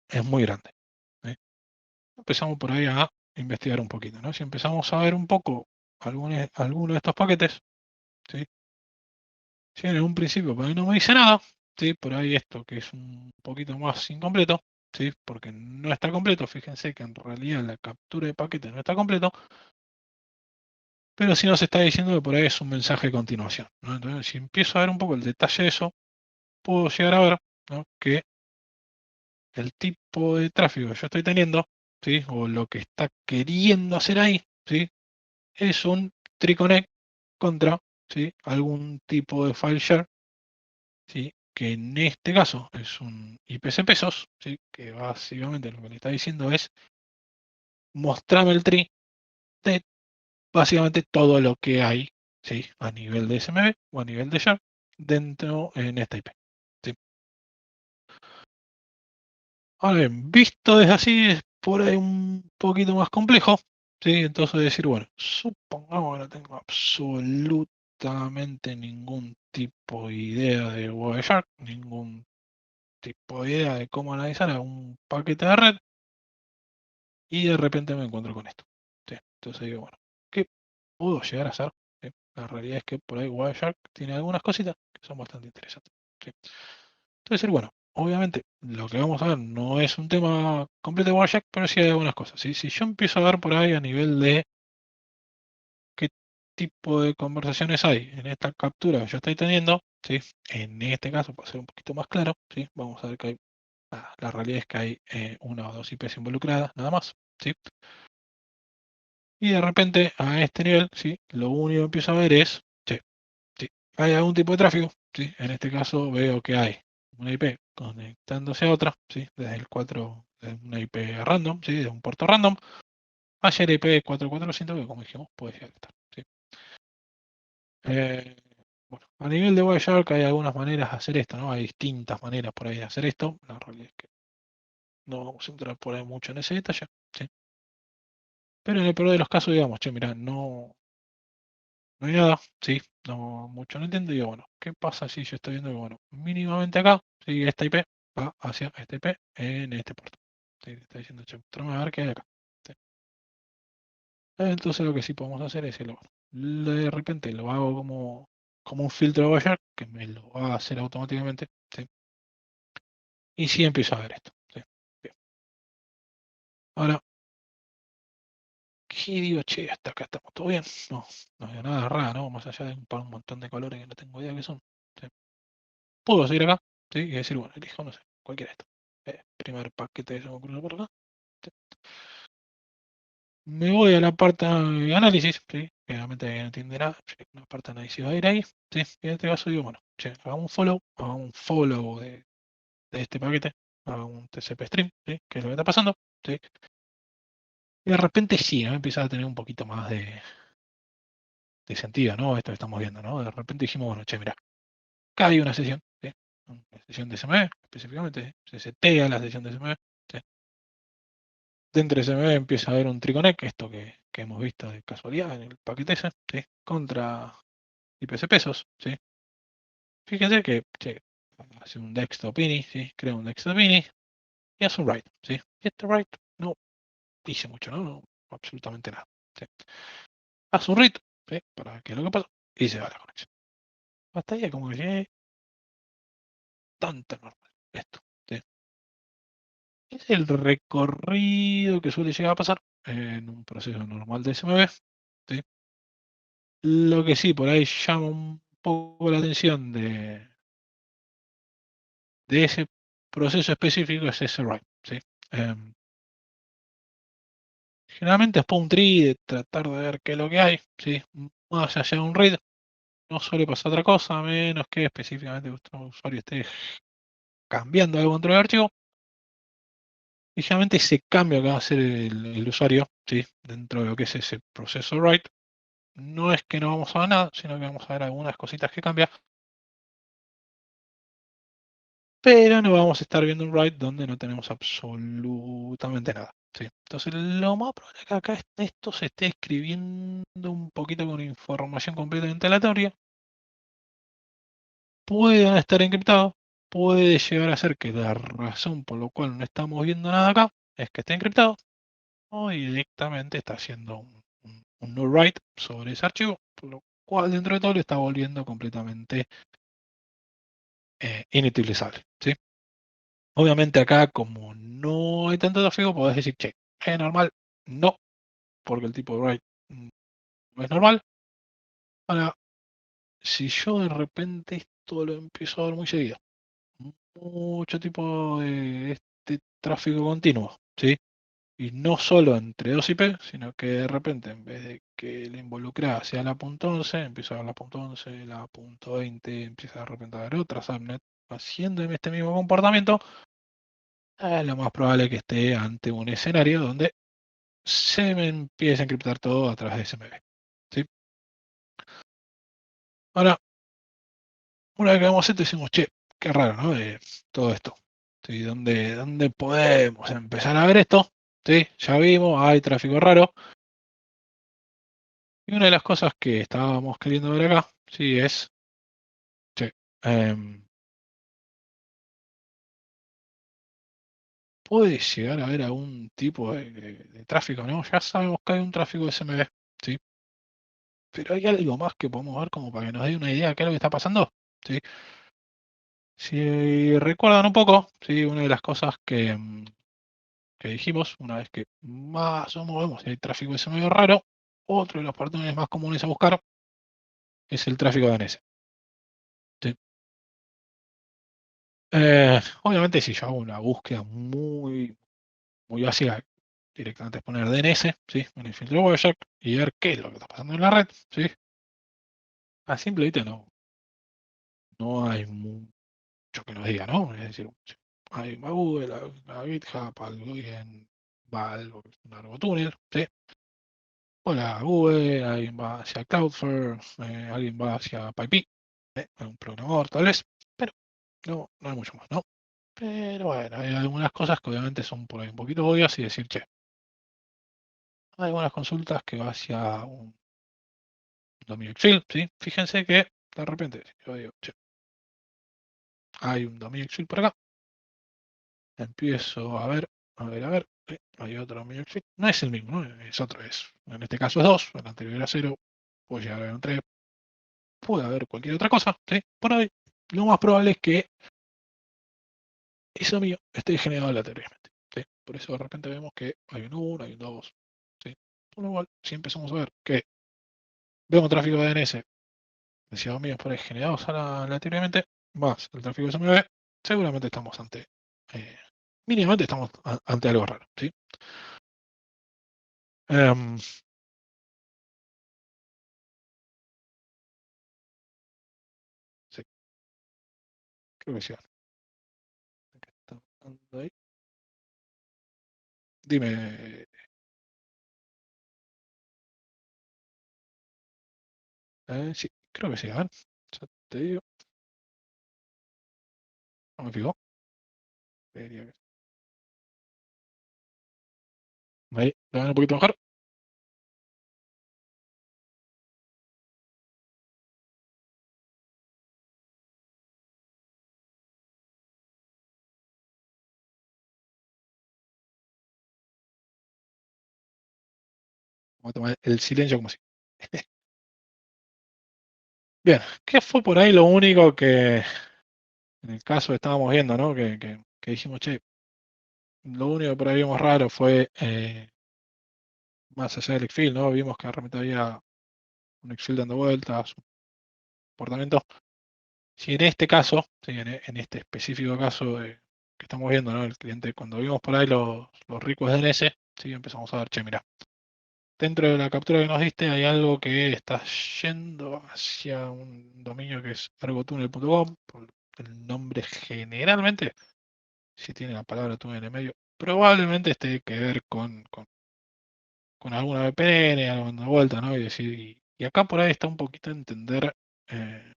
es muy grande, ¿sí? Empezamos por ahí a investigar un poquito, ¿no? Si empezamos a ver un poco algunos de estos paquetes, ¿sí? Si en un principio por ahí no me dice nada, ¿sí? Por ahí esto que es un poquito más incompleto, ¿sí? Porque no está completo, fíjense que en realidad la captura de paquete no está completo, pero sí nos está diciendo que por ahí es un mensaje de continuación, ¿no? Entonces, si empiezo a ver un poco el detalle de eso, puedo llegar a ver, ¿no? Que el tipo de tráfico que yo estoy teniendo, ¿sí? O lo que está queriendo hacer ahí, ¿sí? Es un triconnect contra, ¿sí? Algún tipo de file share, ¿sí? que en este caso es un IPC pesos, ¿sí? Que básicamente lo que le está diciendo es mostrame el tree de básicamente todo lo que hay, ¿sí? A nivel de SMB o a nivel de share dentro en esta IP. ¿Sí? Ahora bien, visto desde así es por ahí un poquito más complejo, ¿sí? Entonces decir, bueno, supongamos que no tengo absolutamente ningún tipo de idea de Wireshark, ningún tipo de idea de cómo analizar a un paquete de red y de repente me encuentro con esto. ¿Sí? Entonces digo, bueno, ¿qué puedo llegar a hacer? ¿Sí? La realidad es que por ahí Wireshark tiene algunas cositas que son bastante interesantes. ¿Sí? Entonces, bueno, obviamente lo que vamos a ver no es un tema completo de Wireshark, pero sí hay algunas cosas. ¿Sí? Si yo empiezo a ver por ahí a nivel de qué tipo de conversaciones hay en esta captura que yo estoy teniendo, ¿sí? En este caso, para ser un poquito más claro, ¿sí? Vamos a ver que hay, la realidad es que hay una o dos IPs involucradas, nada más. ¿Sí? Y de repente a este nivel, ¿sí? Lo único que empiezo a ver es, sí, sí, hay algún tipo de tráfico, ¿sí? En este caso veo que hay una IP conectándose a otra, ¿sí? Desde el 4, de una IP random, ¿sí? De un puerto random, hacia la IP 4400 que como dijimos puede llegar a estar, ¿sí? Eh, bueno, a nivel de Wireshark hay algunas maneras de hacer esto, ¿no? Hay distintas maneras por ahí de hacer esto, la realidad es que no vamos a entrar por ahí mucho en ese detalle, ¿sí? Pero en el peor de los casos, digamos, che, mira, no hay nada, sí, no mucho no entiendo. Y digo, bueno, ¿qué pasa si yo estoy viendo que, bueno, mínimamente acá, si esta IP va hacia esta IP en este puerto? Sí, está diciendo, che, mostrame a ver qué hay acá. Sí. Entonces lo que sí podemos hacer es decirle, bueno, de repente lo hago como un filtro de Wireshark, que me lo va a hacer automáticamente, ¿sí? Y sí empiezo a ver esto. ¿Sí? Bien. Ahora, ¿qué digo? Che, hasta acá estamos todo bien. No, no hay nada raro, ¿no? Más allá de un montón de colores que no tengo idea qué son. ¿Sí? Puedo seguir acá, ¿sí? Y decir, bueno, elijo, no sé, cualquiera de estos. Primer paquete que se me ocurre por acá. ¿Sí? Me voy a la parte de análisis, ¿sí? Claramente no entiende nada. Sí, una parte de análisis va a ir ahí. ¿Sí? Y en este caso digo, bueno, che, hagamos un follow de este paquete, hagamos un TCP stream, ¿sí? ¿Qué es lo que está pasando? ¿Sí? Y de repente sí, ¿no? Empieza a tener un poquito más de sentido, ¿no? Esto que estamos viendo, ¿no? De repente dijimos, bueno, che, mira, acá hay una sesión, ¿sí? Una sesión de SMB, específicamente, se setea la sesión de SMB. ¿Sí? Dentro de SMB empieza a haber un triconnect, esto que hemos visto de casualidad en el paquete ese, ¿sí? Contra IPC pesos, ¿sí? Fíjense que che, hace un desktop ini, ¿sí? Crea un desktop ini y hace un write, ¿sí? Y este write no dice mucho, ¿no? No, absolutamente nada. ¿Sí? Hace un read, ¿sí? Para que lo que pasa y se va a la conexión. Hasta ahí es como que es bastante normal esto, ¿sí? Es el recorrido que suele llegar a pasar en un proceso normal de SMB, ¿sí? Lo que sí, por ahí llama un poco la atención de ese proceso específico es ese write, ¿sí? Em, Generalmente después un tree, de tratar de ver qué es lo que hay, ¿sí? Más allá de un read, no suele pasar otra cosa, a menos que específicamente vuestro usuario esté cambiando algo dentro del archivo. Y generalmente ese cambio que va a hacer el usuario, ¿sí? Dentro de lo que es ese proceso write, no es que no vamos a ver nada, sino que vamos a ver algunas cositas que cambian, pero no vamos a estar viendo un write donde no tenemos absolutamente nada. ¿Sí? Entonces, lo más probable es que acá esto se esté escribiendo un poquito con información completamente aleatoria. Puede estar encriptado, puede llegar a ser que la razón por la cual no estamos viendo nada acá es que está encriptado, o directamente está haciendo un no write sobre ese archivo, por lo cual dentro de todo lo está volviendo completamente inutilizable. ¿Sí? Obviamente acá, como no hay tanto tráfico, podés decir, che, ¿es normal? No, porque el tipo de write no es normal. Ahora, si yo de repente esto lo empiezo a ver muy seguido, mucho tipo de este tráfico continuo, ¿sí? Y no solo entre dos IP, sino que de repente en vez de que la involucrada sea la .11, empieza a ver la .11, la .20, empieza de repente a ver otra subnet, haciendo este mismo comportamiento, lo más probable que esté ante un escenario donde se me empiece a encriptar todo a través de SMB. ¿Sí? Ahora, una vez que vemos esto, decimos, che, qué raro, ¿no? Todo esto. ¿Sí? ¿Dónde podemos empezar a ver esto? ¿Sí? Ya vimos, hay tráfico raro. Y una de las cosas que estábamos queriendo ver acá, sí, es, che, puede llegar a haber algún tipo de tráfico, ¿no? Ya sabemos que hay un tráfico de SMB, ¿sí? Pero hay algo más que podemos ver como para que nos dé una idea de qué es lo que está pasando, ¿sí? Si recuerdan un poco, ¿sí? Una de las cosas que dijimos, una vez que más o menos vemos si hay tráfico de SMB raro, otro de los patrones más comunes a buscar es el tráfico de DNS, ¿sí? Obviamente si yo hago una búsqueda muy básica, directamente es poner DNS, ¿sí? En el filtro Wireshark y ver qué es lo que está pasando en la red, ¿sí? A simple vista no hay mucho que nos diga, ¿no? Es decir, sí, hay a Google, a GitHub, algo en va algo, un ArgoTuner, ¿sí? Hola Google, alguien va hacia Cloudflare, alguien va hacia PyPy, un programador tal vez, pero no hay mucho más, ¿no? Pero bueno, hay algunas cosas que obviamente son por ahí un poquito obvias y decir, che, hay algunas consultas que va hacia un dominio Excel, ¿sí? Fíjense que de repente, si yo digo, che, hay un dominio Excel por acá, empiezo a ver, hay otro dominio Excel, no es el mismo, ¿no? Es otro, en este caso es 2, el anterior era 0, puede llegar a haber un 3, puede haber cualquier otra cosa, ¿sí? Por ahí, lo más probable es que eso mío esté generado aleatoriamente, ¿sí? Por eso de repente vemos que hay un 1, hay un 2, ¿sí? Por lo cual, si empezamos a ver que vemos tráfico de DNS demasiado míos por ahí generados aleatoriamente, más el tráfico SMB, seguramente estamos eh, mínimamente estamos ante algo raro, ¿sí? Em, sí, creo que sí. Acá está andando ahí. Dime, sí, creo que sí, a ver, ya te digo, no me fijo, debería que- ahí, lo ven un poquito mejor, vamos a tomar el silencio como si. Bien, ¿qué fue por ahí lo único que en el caso estábamos viendo, ¿no? Que dijimos, che, lo único que por ahí vimos raro fue más allá del Excel, ¿no? Vimos que realmente había un Excel dando vueltas, un comportamiento. Si en este caso, sí, en este específico caso que estamos viendo, ¿no? El cliente, cuando vimos por ahí los ricos DNS, sí, empezamos a ver, che, mira, dentro de la captura que nos diste hay algo que está yendo hacia un dominio que es argotunnel.com, por el nombre generalmente, si tiene la palabra túnel en el medio, probablemente esté que ver con alguna VPN, algo dando vuelta, ¿no? Y decir, y acá por ahí está un poquito entender eh,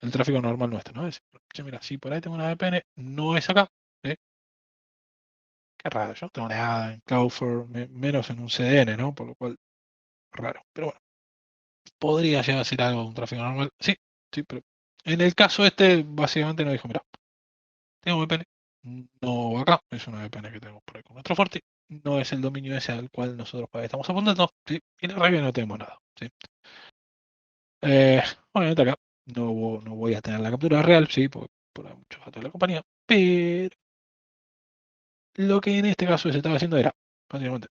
el tráfico normal nuestro, ¿no? Es, che, mira, si por ahí tengo una VPN, no es acá, ¿eh? Qué raro, yo no tengo nada en Cloudflare, menos en un CDN, ¿no? Por lo cual, raro. Pero bueno, podría llegar a ser algo de un tráfico normal. Sí, sí, pero en el caso este, básicamente nos dijo, mira, tengo VPN, no va acá, es una VPN que tenemos por ahí con nuestro Forti, no es el dominio ese al cual nosotros por ahí estamos apuntando, ¿sí? Y la realidad no tenemos nada, ¿sí? Eh, obviamente acá no voy a tener la captura real, sí, por muchos datos de la compañía, pero lo que en este caso se estaba haciendo era, básicamente,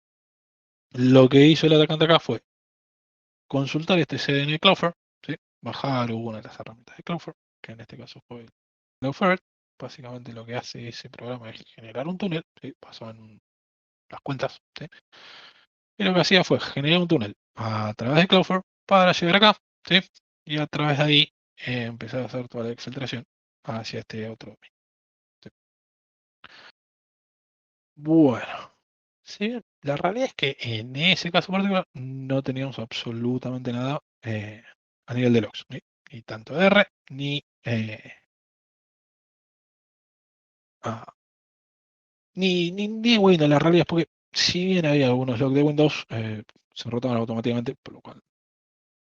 lo que hizo el atacante acá fue consultar este CDN de Cloudflare, ¿sí? Bajar una de las herramientas de Cloudflare, que en este caso fue Cloudflare. Básicamente lo que hace ese programa es generar un túnel, ¿sí? Basado en las cuentas, ¿sí? Y lo que hacía fue generar un túnel a través de Cloudflare para llegar acá, ¿sí? Y a través de ahí empezar a hacer toda la exfiltración hacia este otro dominio. Sí. Bueno, sí, la realidad es que en ese caso particular no teníamos absolutamente nada a nivel de logs, ni tanto de R, ah, ni Windows. La realidad es porque si bien había algunos logs de Windows, se rotaban automáticamente, por lo cual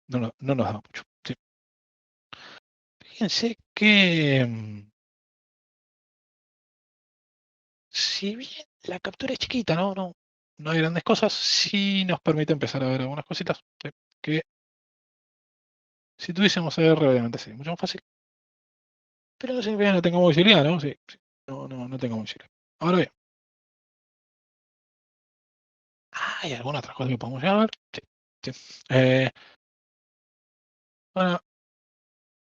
no nos daba mucho. Sí. Fíjense que si bien la captura es chiquita, no hay grandes cosas, sí nos permite empezar a ver algunas cositas, ¿sí? Que si tuviésemos R, obviamente sería mucho más fácil, pero no significa que no tengamos visibilidad, ¿no? Sí, sí. No tengamos visibilidad. Ahora bien, ¿hay alguna otra cosa que podemos llegar a ver? Sí, sí. Bueno,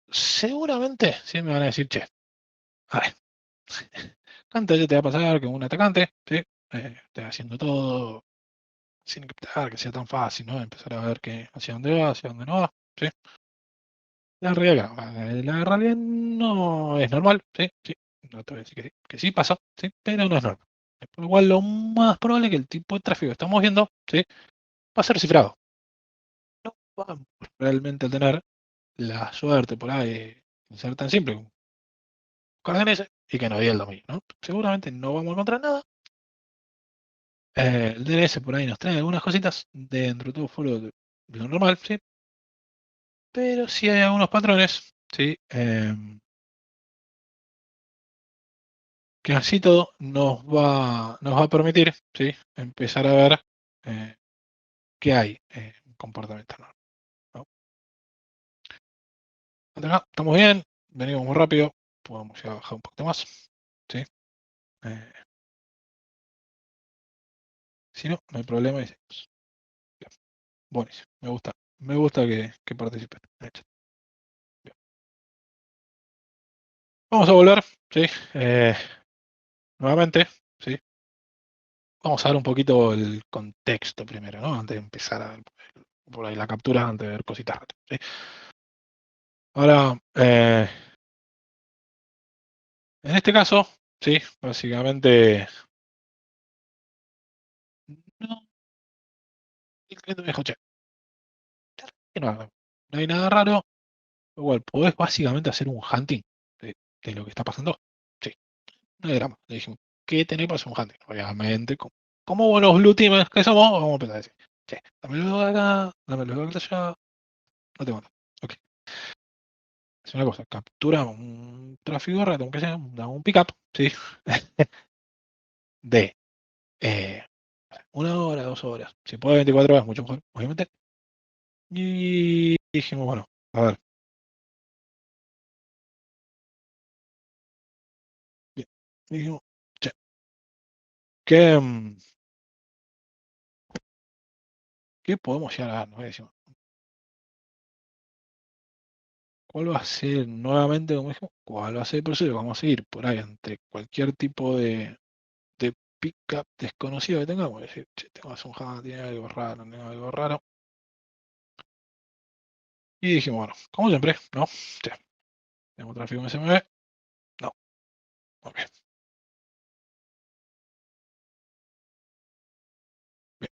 seguramente sí me van a decir, che, a ver, ¿cuántas veces te va a pasar que un atacante, sí, esté haciendo todo sin encriptar, que sea tan fácil, ¿no? Empezar a ver hacia dónde va, hacia dónde no va, ¿sí? La realidad, la realidad no es normal, sí, sí. No te voy a decir que sí pasa, sí, pero no es normal. Por lo cual, lo más probable es que el tipo de tráfico que estamos viendo, sí, va a ser cifrado. No vamos realmente a tener la suerte por ahí de ser tan simple como buscar DNS y que nos diga el dominio, ¿no? Seguramente no vamos a encontrar nada. El DNS por ahí nos trae algunas cositas dentro de todo fuera de lo normal, sí, pero sí hay algunos patrones, sí, que así todo nos va a permitir, sí, empezar a ver qué hay comportamiento normal, ¿no? Hasta acá estamos bien, venimos muy rápido, podemos ya bajar un poquito más, sí. Eh, si no, no hay problema y seguimos. Bien, buenísimo, me gusta que participen en el chat. Bien. Vamos a volver, sí, nuevamente, sí. Vamos a ver un poquito el contexto primero, ¿no? Antes de empezar a ver por ahí la captura, antes de ver cositas raras, ¿sí? Ahora, en este caso, sí, básicamente, no, el cliente me dijo, che, que no hay nada raro, igual, podés básicamente hacer un hunting de lo que está pasando. Sí, no hay drama. Le dijimos, ¿qué tenés para hacer un hunting? Obviamente, como buenos blue teamers que somos, vamos a empezar a decir, che, dámelo de acá, dámelo de allá, no te mando. Ok, es una cosa, captura un tráfico rato, aunque sea un pickup, sí, de eh, 1 hora, 2 horas, si puede 24 horas, mucho mejor, obviamente. Y dijimos, bueno, a ver, bien. Dijimos, che, ¿qué, qué podemos llegar a dar? ¿No? Y decimos, ¿cuál va a ser nuevamente, como dijimos, cuál va a ser el proceso? Vamos a seguir por ahí entre cualquier tipo de pickup desconocido que tengamos. Es decir, che, tengo que hacer un tiene algo raro, tiene algo raro. Y dijimos, bueno, como siempre, ¿no? Sí, tenemos tráfico en SMB, no, ok, bien.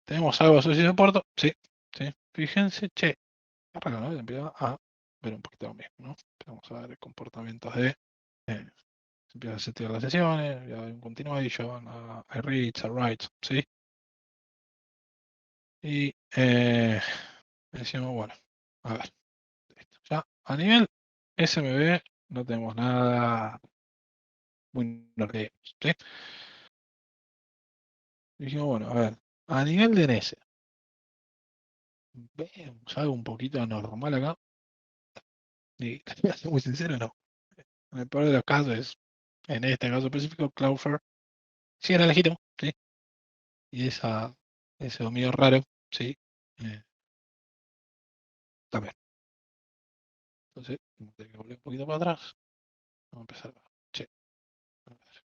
¿Tenemos algo asociado a puerto? Sí, sí. Fíjense, che, qué raro, ¿no? Empieza a ver un poquito lo mismo, ¿no? Vamos a ver comportamientos de. Se empieza a setear las sesiones, ya hay un continuation, hay reads, a writes, ¿sí? Y decimos, bueno, a ver, listo. Ya a nivel SMB no tenemos nada muy norteño, ¿sí? Dijimos, bueno, a ver, a nivel de NS, vemos algo un poquito anormal acá. Y voy a ser muy sincero, no. En el peor de los casos es, en este caso específico, Cloudflare, sí era legítimo, ¿sí? Y ese dominio raro, sí, eh, también. Entonces, vamos a tener que volver un poquito para atrás. Vamos a empezar a ver, che, a ver,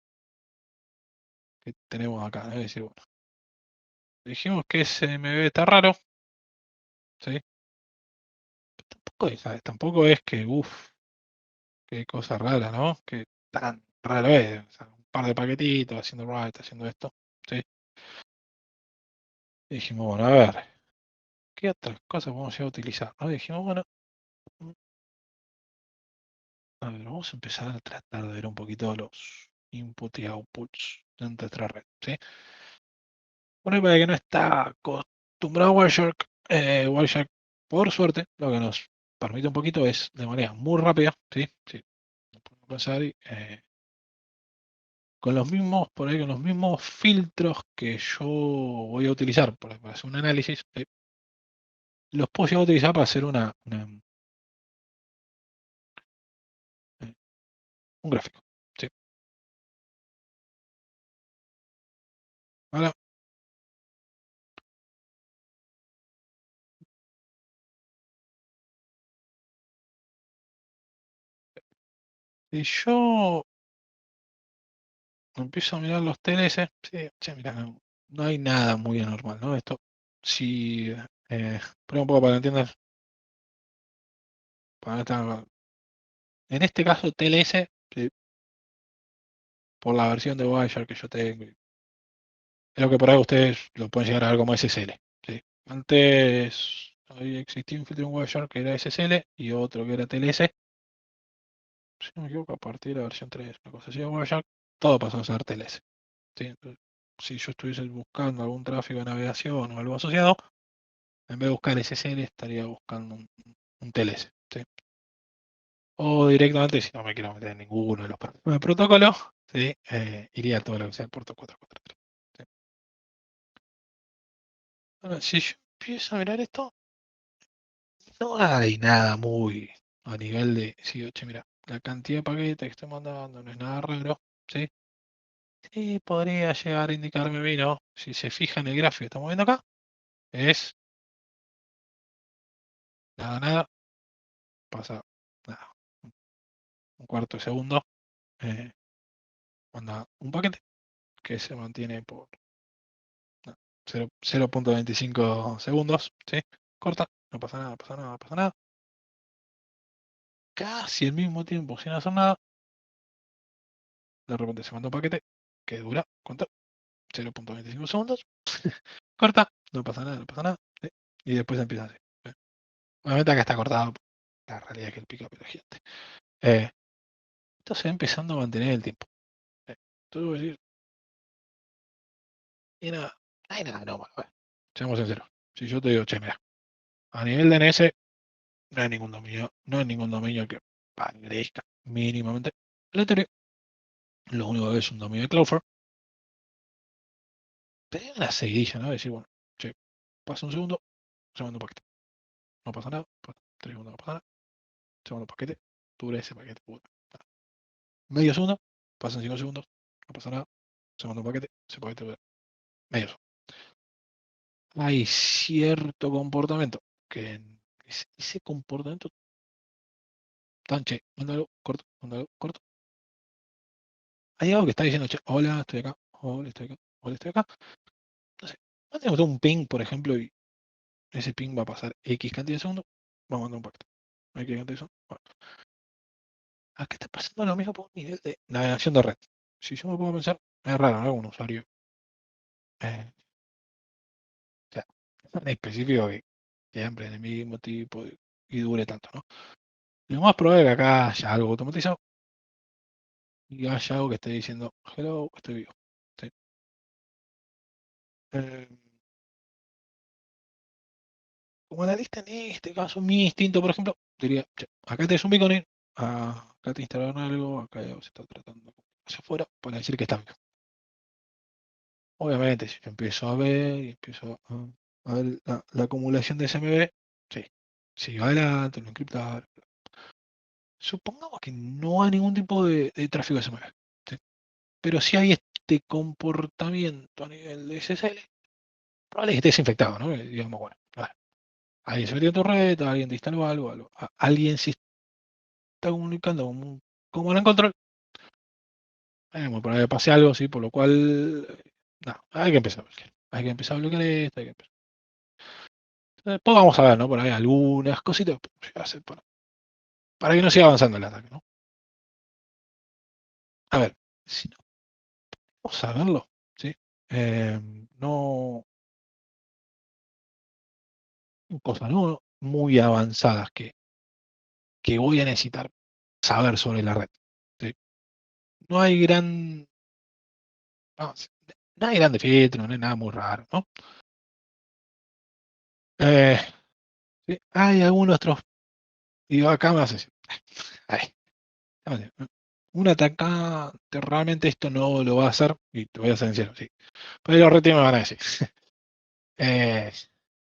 ¿qué tenemos acá? Es decir, bueno, dijimos que SMB está raro, ¿sí? tampoco es que, uff, qué cosa rara, ¿no? Que tan raro es. O sea, un par de paquetitos, haciendo write, haciendo esto. ¿Sí? Y dijimos, bueno, a ver, ¿qué otras cosas podemos llegar a utilizar? ¿No? Y dijimos, bueno, mm, a ver, vamos a empezar a tratar de ver un poquito los inputs y outputs de nuestra red. ¿Sí? Por ahí para que no está acostumbrado a Wireshark, Wireshark, por suerte, lo que nos permite un poquito es de manera muy rápida, ¿sí? Sí, no podemos pensar, con los mismos, por ahí, con los mismos filtros que yo voy a utilizar para hacer un análisis, los puedo llegar a utilizar para hacer eh, un gráfico. ¿Sí? Ahora, si yo empiezo a mirar los TLS, sí, che, mirá, no, no hay nada muy anormal, ¿no? Esto, si, prueba un poco para que entiendas, en este caso TLS, sí, por la versión de Wireshark que yo tengo, es lo que por ahí ustedes lo pueden llegar a ver como SSL. ¿Sí? Antes existía un filtro en Wireshark que era SSL y otro que era TLS. Si no me equivoco, a partir de la versión 3, una cosa así de Wireshark, todo pasó a ser TLS. ¿Sí? Entonces, si yo estuviese buscando algún tráfico de navegación o algo asociado, en vez de buscar SSL estaría buscando un TLS. ¿Sí? O directamente, si no me quiero meter en ninguno de los protocolos, ¿sí? Iría a todo lo que sea el puerto 443. ¿Sí? Ahora, si yo empiezo a mirar esto, no hay nada muy a nivel de, sí, che, mira, la cantidad de paquetes que estoy mandando no es nada raro, ¿sí? Sí, podría llegar a indicarme a mí, ¿no? Si se fija en el gráfico que estamos viendo acá, es nada, nada, pasa nada, un cuarto de segundo, eh, manda un paquete que se mantiene por no, 0.25 segundos, ¿sí? Corta, no pasa nada, no pasa nada, no pasa nada. Casi al mismo tiempo, sin hacer nada, de repente se manda un paquete que dura, ¿cuánto? 0.25 segundos, corta, no pasa nada, no pasa nada, ¿sí? Y después empieza así. ¿Sí? Obviamente acá está cortado, la realidad es que el pick-up es gigante. Esto se va empezando a mantener el tiempo. Entonces voy a decir, y nada, no hay nada, no, bueno, seamos sinceros. Si yo te digo, che, mira, a nivel de DNS no hay ningún dominio que parezca mínimamente aleatorio. Lo único que es un dominio de Cloudflare. Te da una seguidilla, ¿no? Decir, bueno, che, pasa un segundo, se manda un paquete. No pasa nada, pasa 3 segundos, no pasa nada, se manda un paquete, dura ese paquete. Medio segundo, pasan 5 segundos, no pasa nada, se manda un paquete, ese paquete dura medio segundo. Hay cierto comportamiento que ese comportamiento tan che, mándalo, corto. Hay algo que está diciendo, che, hola, estoy acá, hola, estoy acá, hola, estoy acá. No sé, mandemos un ping, por ejemplo, y ese ping va a pasar X cantidad de segundos, vamos a mandar un paquete. X cantidad de segundos. Bueno, acá está pasando lo mismo por un nivel de navegación de red. Si yo me puedo pensar, es raro, ¿no? Un usuario, o sea, en específico que siempre en el mismo tipo y dure tanto, ¿no? Lo más probable es que acá haya algo automatizado y haya algo que esté diciendo, hello, estoy vivo. ¿Sí? Eh, Como analista en este caso, mi instinto, por ejemplo, diría, che, acá tenés un beacon, acá te instalaron algo, acá se está tratando hacia afuera para decir que está vivo. Obviamente, si yo empiezo a ver y empiezo a ver la acumulación de SMB, sí, sigo adelante, lo encriptar. Supongamos que no hay ningún tipo de tráfico SMB, ¿sí? Pero si hay este comportamiento a nivel de SSL, probablemente estés infectado, ¿no? Digamos, bueno, a ver, alguien se metió en tu red, alguien te instaló algo, alguien se está comunicando con un comando en control, por ahí pase algo, sí, por lo cual, no, hay que empezar a bloquear. Hay que empezar a bloquear esto, hay que empezar. Después vamos a ver, ¿no? Por ahí algunas cositas para que no siga avanzando el ataque, ¿no? A ver, si no, vamos a verlo, ¿sí? No, cosas no muy avanzadas que voy a necesitar saber sobre la red, ¿sí? No hay no, no hay grandes filtros, no hay nada muy raro, ¿no? Eh, sí, hay algunos otros, digo, acá me hace, ay, un atacante realmente esto no lo va a hacer, y te voy a ser sincero, sí. Pero los retos me van a decir. Eh,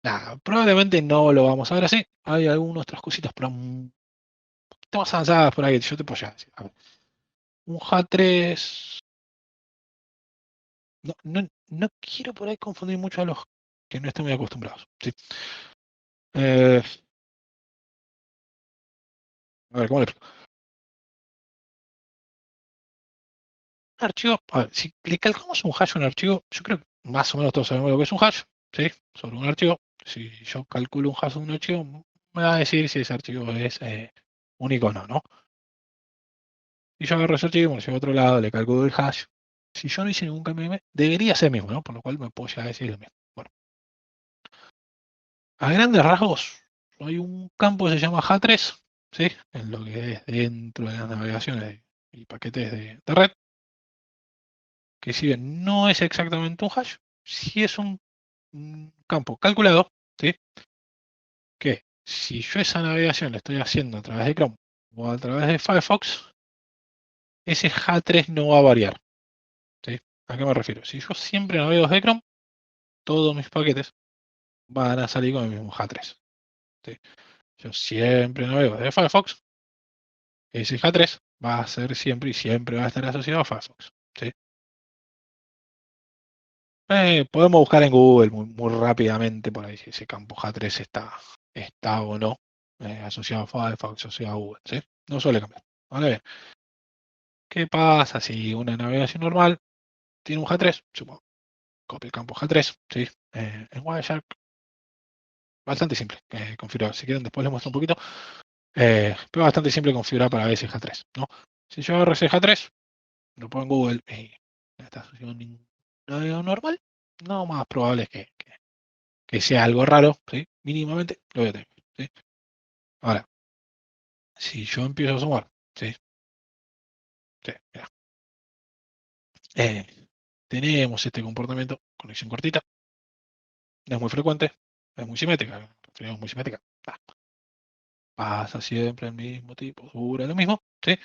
nada, probablemente no lo vamos a ver así. Hay algunas otras cositas, pero un poquito más avanzadas por ahí que yo te puedo llegar a decir. A ver, un H3. No quiero por ahí confundir mucho a los que no estén muy acostumbrados. ¿Sí? Eh, a ver, ¿cómo le explico? Un archivo, a ver, si le calculamos un hash a un archivo, yo creo que más o menos todos sabemos lo que es un hash, ¿sí? Sobre un archivo. Si yo calculo un hash de un archivo, me va a decir si ese archivo es único o no, ¿no? Y yo agarro ese archivo, me lo llevo a otro lado, le calculo el hash. Si yo no hice ningún cambio, debería ser el mismo, ¿no? Por lo cual me puedo llegar a decir lo mismo. Bueno, a grandes rasgos, hay un campo que se llama H3, ¿sí? En lo que es dentro de las navegaciones y paquetes de red, que si bien no es exactamente un hash, sí es un campo calculado, ¿sí? Que si yo esa navegación la estoy haciendo a través de Chrome o a través de Firefox, ese H3 no va a variar, ¿sí? ¿A qué me refiero? Si yo siempre navego desde Chrome, todos mis paquetes van a salir con el mismo H3, ¿sí? Yo siempre navego desde Firefox, ese H3 va a ser siempre y siempre va a estar asociado a Firefox, ¿sí? Podemos buscar en Google muy rápidamente por ahí si ese campo H3 está o no asociado a Firefox, asociado a Google, ¿sí? No suele cambiar. Ahora bien, ¿qué pasa si una navegación normal tiene un H3? Supongo, copio el campo H3, ¿sí? En Wireshark, bastante simple configurar. Si quieren, después les muestro un poquito. Pero bastante simple configurar para ver ese H3, ¿no? Si yo agarro ese H3, lo pongo en Google y no está asociado a ningún navegador normal, no más probable es que sea algo raro, ¿sí? Mínimamente lo voy a tener, ¿sí? Ahora, si yo empiezo a sumar, ¿sí? Sí, mira. Eh, tenemos este comportamiento, conexión cortita, no es muy frecuente, es muy simétrica, tenemos muy simétrica. Pasa siempre el mismo tipo, dura lo mismo, ¿sí?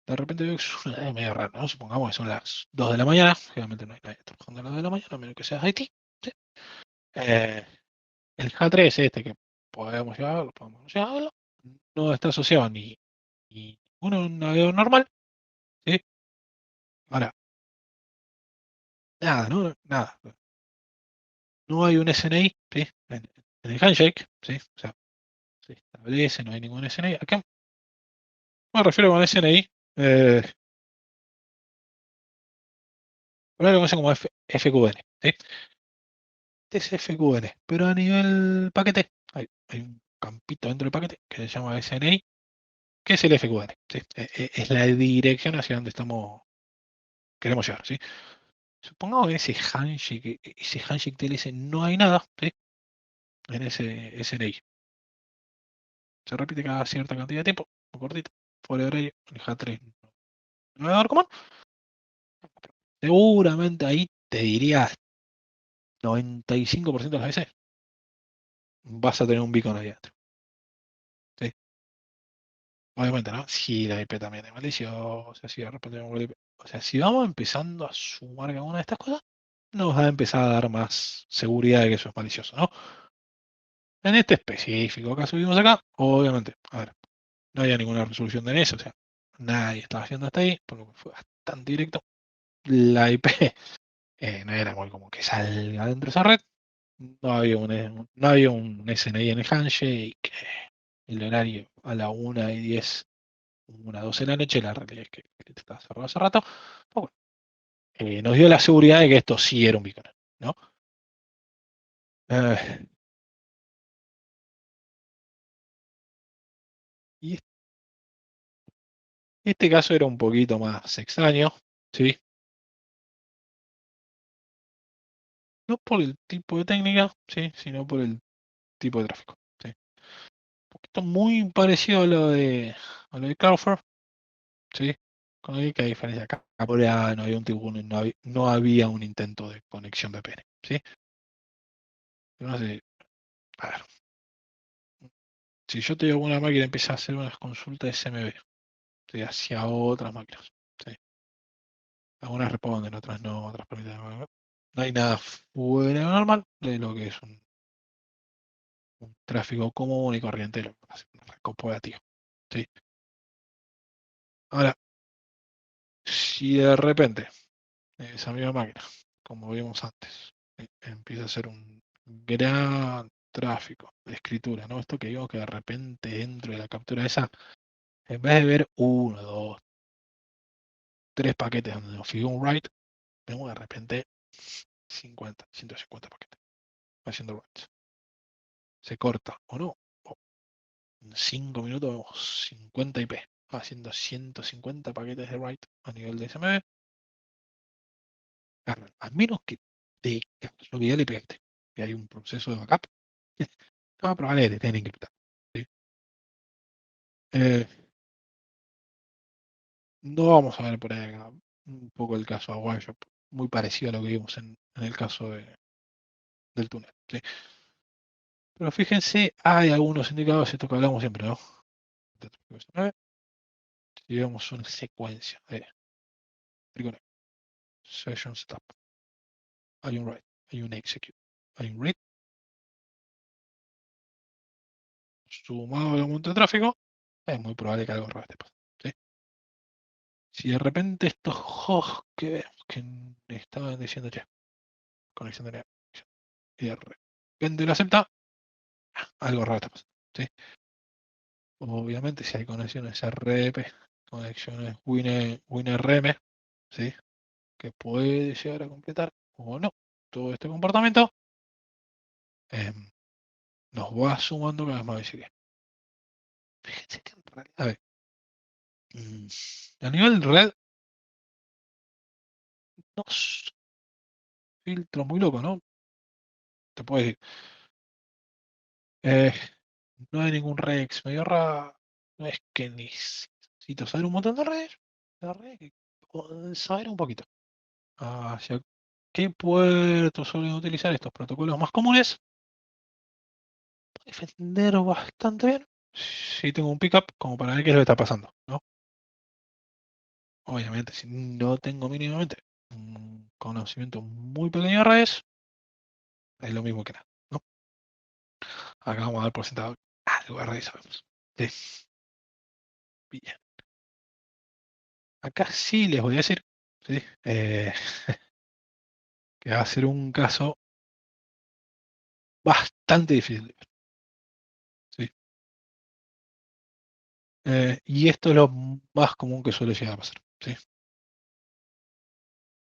De repente veo que es medio raro, ¿no? Supongamos que son las 2 de la mañana, generalmente no hay nadie trabajando a las 2 de la mañana, a menos que sea Haití, ¿sí? Eh, el H3 este que podemos llevarlo, no está asociado ni uno a un navegador normal, ¿sí? Ahora, nada, ¿no? Nada. No hay un SNI, ¿sí? En el handshake, ¿sí? O sea, se establece, no hay ningún SNI. ¿A qué me refiero con SNI? Primero lo conocen como FQN, ¿sí? Este es FQN, pero a nivel paquete, hay un campito dentro del paquete que se llama SNI, que es el FQN, ¿sí? Es la dirección hacia donde queremos llegar, ¿sí? Supongamos que ese handshake TLS no hay nada, ¿sí? En ese SNI. Se repite cada cierta cantidad de tiempo, muy cortito, fuera de horario, el H3 no va a dar común. Seguramente ahí te diría 95% de las veces vas a tener un beacon ahí adentro. ¿Sí? Obviamente, ¿no? Si la IP también es maliciosa, si de repente o sea, si vamos empezando a sumar cada una de estas cosas, nos va a empezar a dar más seguridad de que eso es malicioso, ¿no? En este específico caso que vimos acá, obviamente, a ver, no había ninguna resolución de NS, o sea, nadie estaba haciendo hasta ahí, por lo que fue bastante directo. La IP no era muy como que salga dentro de esa red. No había un SNI en el handshake. El horario a la 1:10, 1:12 de la noche, la realidad es que estaba cerrado hace rato. Pero bueno, nos dio la seguridad de que esto sí era un beacon, ¿no? Eh, Y este caso era un poquito más extraño, ¿sí? No por el tipo de técnica, ¿sí? Sino por el tipo de tráfico, ¿sí? Un poquito muy parecido a lo de Crawford, ¿sí? Con el que a diferencia acá, ahora no había no había un intento de conexión VPN, ¿sí? No sé, a ver, si yo te digo que una máquina empieza a hacer unas consultas de SMB, ¿sí? Hacia otras máquinas, ¿sí? Algunas responden, otras no, otras permiten. No hay nada fuera de lo normal de lo que es un tráfico común y corriente, lo que hace un corporativo, ¿sí? Ahora, si de repente esa misma máquina, como vimos antes, empieza a hacer un gran tráfico de escritura, ¿no? Esto que digo que de repente dentro de la captura esa, en vez de ver uno, dos, tres paquetes donde nos figura un write, vemos de repente 50, 150 paquetes haciendo writes. Se corta o no. O en 5 minutos vemos 50 IP haciendo 150 paquetes de write a nivel de SMB. A menos que de casualidad le pegaste que hay un proceso de backup, lo más probable es que te estén encriptando, ¿sí? Eh, no vamos a ver por ahí acá un poco el caso de Wireshark, muy parecido a lo que vimos en el caso del túnel, ¿sí? Pero fíjense, hay algunos indicadores, esto que hablamos siempre, ¿no? Si vemos una secuencia de reconnect, session stop, hay un write, hay un execute, hay un read, sumado al aumento de tráfico, es muy probable que algo raro esté pasando, ¿sí? Si de repente estos hosts que vemos que estaban diciendo, che, conexión de conexión, y de repente lo acepta, algo raro está pasando, ¿sí? Obviamente si hay conexiones RDP, conexiones WinRM, ¿sí? Que puede llegar a completar o no todo este comportamiento, em, nos va sumando cada vez más visibilidad. Fíjense que en realidad, a ver, a nivel red, dos filtros muy locos, ¿no? Te puedo decir, eh, no hay ningún rex medio raro, no es que necesito saber un montón de redes, la red que saber un poquito hacia qué puertos suelen utilizar estos protocolos más comunes, defender bastante bien si tengo un pickup como para ver qué es lo que está pasando, ¿no? Obviamente, si no tengo mínimamente un conocimiento muy pequeño de redes, es lo mismo que nada, ¿no? Acá vamos a dar por sentado algo de redes sabemos. Sí, bien. Acá sí les voy a decir, ¿sí? Que va a ser un caso bastante difícil de ver, ¿sí? Y esto es lo más común que suele llegar a pasar, ¿sí?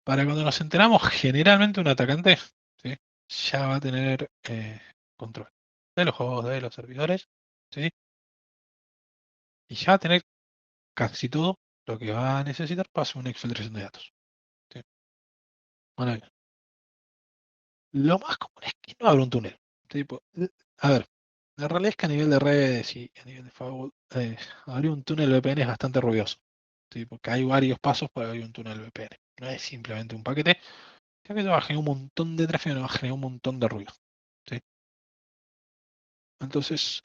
Para cuando nos enteramos, generalmente un atacante, ¿sí? Ya va a tener control de los juegos, de los servidores, ¿sí? Y ya va a tener casi todo lo que va a necesitar para hacer una exfiltración de datos, ¿sí? Bueno, bien. Lo más común es que no abra un túnel. Tipo, a ver, la realidad es que a nivel de redes y a nivel de firewall, abrir un túnel VPN es bastante ruidoso, ¿sí? Porque hay varios pasos para abrir un túnel VPN. No es simplemente un paquete, ya que te va a generar un montón de tráfico, te va a generar un montón de ruido, ¿sí? Entonces,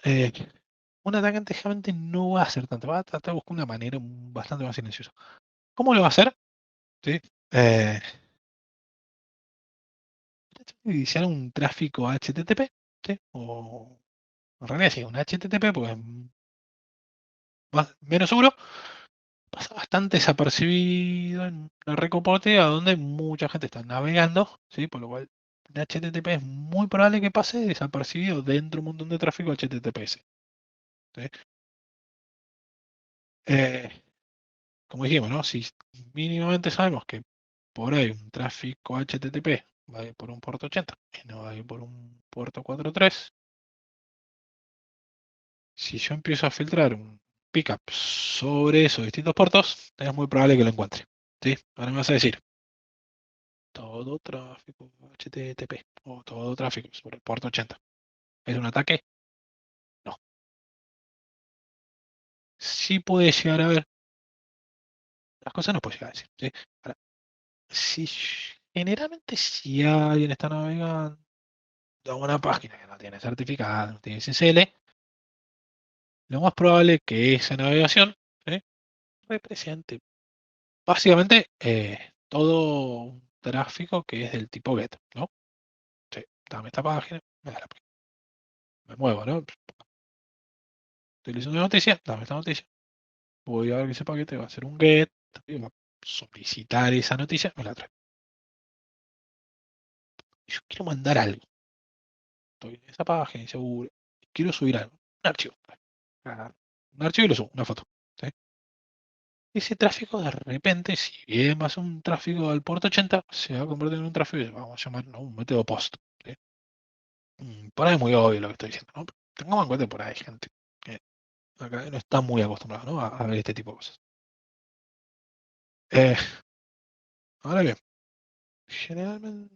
un atacante generalmente no va a hacer tanto, va a tratar de buscar una manera bastante más silenciosa. ¿Cómo lo va a hacer? ¿Sí? Eh, Iniciar un tráfico HTTP, ¿sí? O en realidad sí, un HTTP, porque es menos seguro, pasa bastante desapercibido en una red corporativa donde mucha gente está navegando, ¿sí? Por lo cual un HTTP es muy probable que pase desapercibido dentro de un montón de tráfico HTTPS, ¿sí? Eh, Como dijimos, ¿no? Si mínimamente sabemos que por ahí un tráfico HTTP va a ir por un puerto 80 y no va a ir por un puerto 43, si yo empiezo a filtrar pick up sobre esos distintos puertos, es muy probable que lo encuentre. ¿Sí? Ahora me vas a decir, todo tráfico HTTP o todo tráfico sobre el puerto 80. ¿Es un ataque? No. Sí puede llegar a ver, las cosas no puede llegar a decir. ¿Sí? Ahora, si generalmente si alguien está navegando a una página que no tiene certificado, no tiene SSL, lo más probable es que esa navegación, ¿sí?, represente básicamente todo un tráfico que es del tipo GET, ¿no? Sí, dame esta página, me muevo, ¿no? Utilizo una noticia, dame esta noticia, voy a ver que ese paquete va a ser un GET, y va a solicitar esa noticia, me la trae. Yo quiero mandar algo, estoy en esa página, seguro, quiero subir algo, un archivo, un archivo y lo subo, una foto. ¿Sí? Ese tráfico de repente, si bien va a ser un tráfico al puerto 80, se va a convertir en un tráfico, vamos a llamar, ¿no?, un método POST. ¿Sí? Por ahí es muy obvio lo que estoy diciendo, ¿no? Tengamos en cuenta por ahí, gente, que acá no está muy acostumbrado, ¿no?, a ver este tipo de cosas. Eh, ahora bien, generalmente,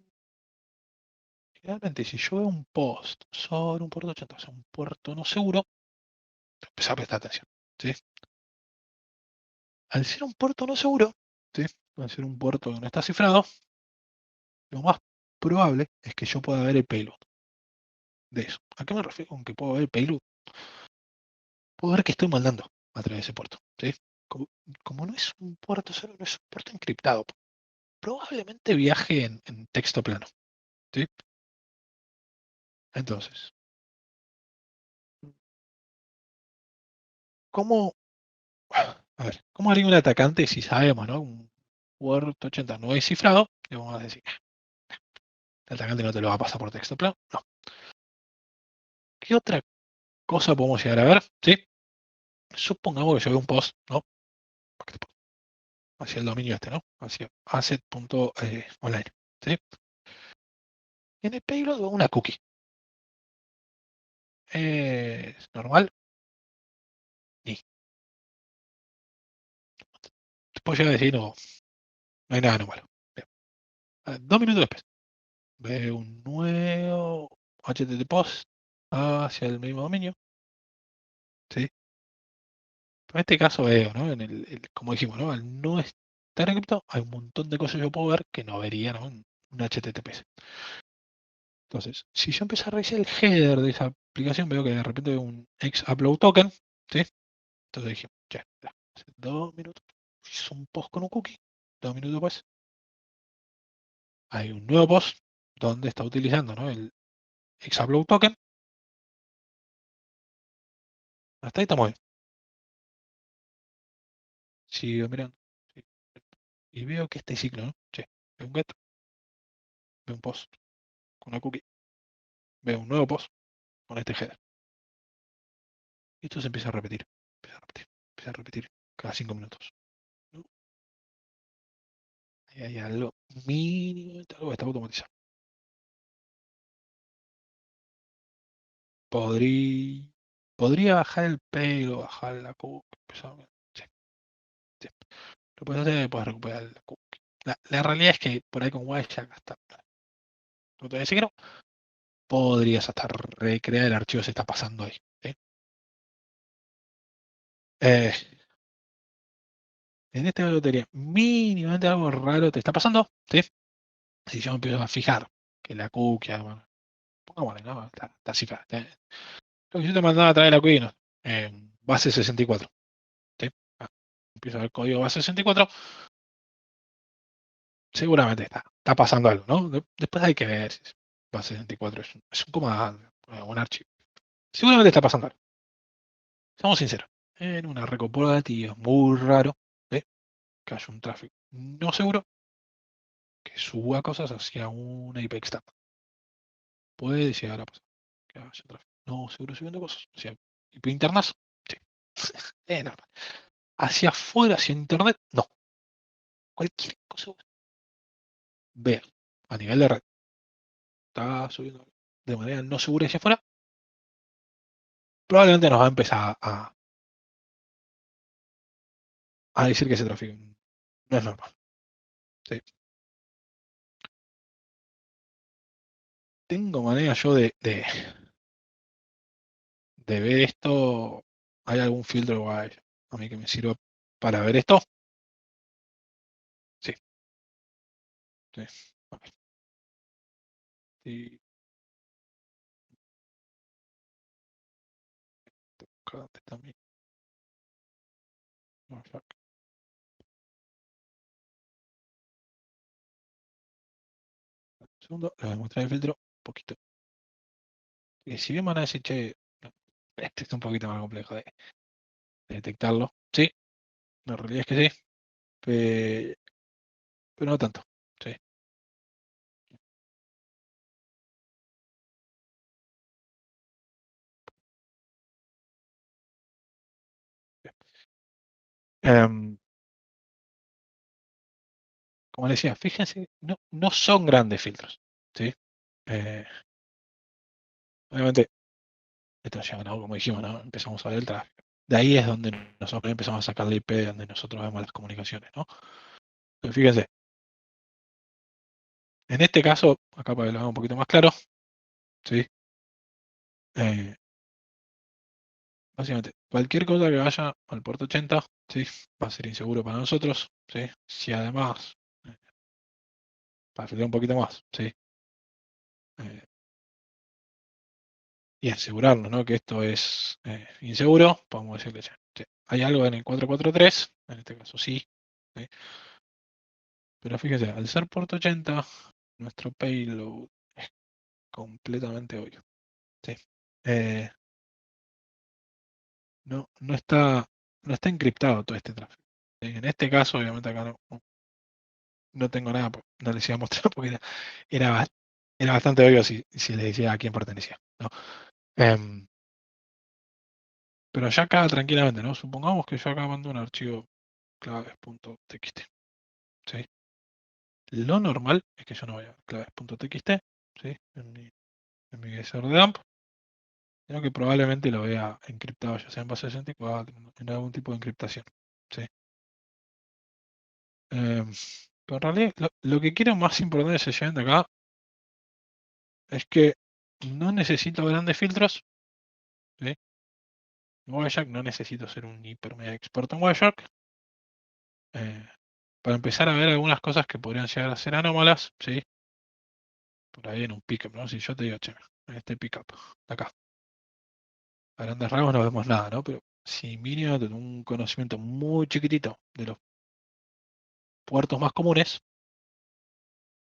si yo veo un post sobre un puerto 80, o sea, un puerto no seguro, empezar a prestar atención. ¿Sí? Al ser un puerto no seguro, ¿sí?, al ser un puerto que no está cifrado, lo más probable es que yo pueda ver el payload de eso. ¿A qué me refiero con que puedo ver el payload? Puedo ver que estoy mandando a través de ese puerto. ¿Sí? Como no es un puerto solo, no es un puerto encriptado, probablemente viaje en texto plano. ¿Sí? Entonces, ¿cómo, a ver, cómo haría un atacante si sabemos, ¿no?, un puerto 80 no es cifrado? Le vamos a decir, el atacante no te lo va a pasar por texto plano. No. ¿Qué otra cosa podemos llegar a ver? ¿Sí? Supongamos que yo veo un post, ¿no?, hacia el dominio este, ¿no?, hacia asset.online. ¿Sí? En el payload veo una cookie. ¿Es normal? Y te puedo llegar a decir, no, no hay nada normal. Bien. 2 minutos después, veo un nuevo HTTP post hacia el mismo dominio. ¿Sí? En este caso veo, ¿no?, como dijimos, ¿no?, al no estar encriptado, hay un montón de cosas que yo puedo ver que no vería, ¿no?, en un HTTPS. Entonces, si yo empiezo a revisar el header de esa aplicación, veo que de repente veo un ex upload token. ¿Sí? Entonces dije, che, hace 2 minutos hizo un post con un cookie. 2 minutos después hay un nuevo post donde está utilizando, ¿no?, el ex upload token. Hasta ahí estamos bien. Sigo mirando. Sí. Y veo que este ciclo, ¿no? Che, veo un get, veo un post con una cookie, veo un nuevo post con este header. Y esto se empieza a repetir, empieza a repetir, empieza a repetir cada 5 minutos. ¿No? Ahí hay algo mínimamente, algo que está automatizado. Podría bajar el pelo, bajar la cookie, empezar a ver. Sí, sí. Lo puedes hacer, puedes recuperar la cookie. La realidad es que por ahí con Wireshark hasta, no te voy a decir que no, podrías hasta recrear el archivo si está pasando ahí. ¿Sí? Eh, en este caso teoría, mínimamente algo raro te está pasando. ¿Sí? Si yo me empiezo a fijar que la cookie, bueno, pongámosle, ¿no?, está cifrada. Lo que yo te mandaba a traer la cookie, no, base 64. ¿Sí? Ah, empiezo a ver código base 64. Seguramente está pasando algo, ¿no? Después hay que ver si base 64 es un comando, un archivo. Seguramente está pasando algo. Seamos sinceros. En una red corporativa es muy raro, ¿sí?, que haya un tráfico no seguro que suba cosas hacia una IP externa. Puede llegar a pasar que haya tráfico no seguro subiendo cosas hacia IP internas. Sí. Normal. Hacia afuera, hacia internet, no. Cualquier cosa vea a nivel de red está subiendo de manera no segura hacia afuera, probablemente nos va a empezar a decir que ese tráfico no es normal. Sí. Tengo manera yo de ver esto. ¿Hay algún filtro a mí que me sirva para ver esto? Sí, sí. Ok. Sí, tocate también. No, fuck. Un segundo, le voy a mostrar el filtro un poquito. Y si bien van a decir, che, no, este es un poquito más complejo de detectarlo. Sí, la realidad es que sí, pero no tanto. Sí. Em, Como les decía, fíjense, no son grandes filtros. ¿Sí? Eh, Obviamente, esto nos lleva, ¿no? Como dijimos, ¿no? Empezamos a ver el tráfico. De ahí es donde nosotros empezamos a sacar la IP, donde nosotros vemos las comunicaciones, ¿no? Pero fíjense, en este caso, acá para que lo haga un poquito más claro, ¿sí? Eh, Básicamente, cualquier cosa que vaya al puerto 80, ¿sí? Va a ser inseguro para nosotros, ¿sí? Si además, eh, para filtrar un poquito más, ¿sí? Eh, y asegurarnos, ¿no? Que esto es inseguro, podemos decirle, che, hay algo en el 443, en este caso sí, ¿sí? Pero fíjese, al ser puerto 80, nuestro payload es completamente obvio, ¿sí? Eh, no está encriptado todo este tráfico. En este caso, obviamente acá no tengo nada, no les iba a mostrar porque era, ba- era bastante obvio si les decía a quién pertenecía, ¿no? Em, pero ya acá tranquilamente, ¿no? Supongamos que yo acá mando un archivo claves.txt, ¿sí? Lo normal es que yo no vaya a claves.txt, ¿sí? En mi visor de AMP, sino que probablemente lo vea encriptado, ya sea en base 64, en algún tipo de encriptación, ¿sí? Em, pero en realidad lo que quiero más importante que se lleven de acá es que no necesito grandes filtros, ¿sí? En Wireshark no necesito ser un hiper mega experto en Wireshark eh, para empezar a ver algunas cosas que podrían llegar a ser anómalas, ¿sí? Por ahí en un pickup, ¿no? Si yo te digo, che, en este pickup, de acá, a grandes rasgos no vemos nada, ¿no? Pero si mínimo tengo un conocimiento muy chiquitito de los puertos más comunes,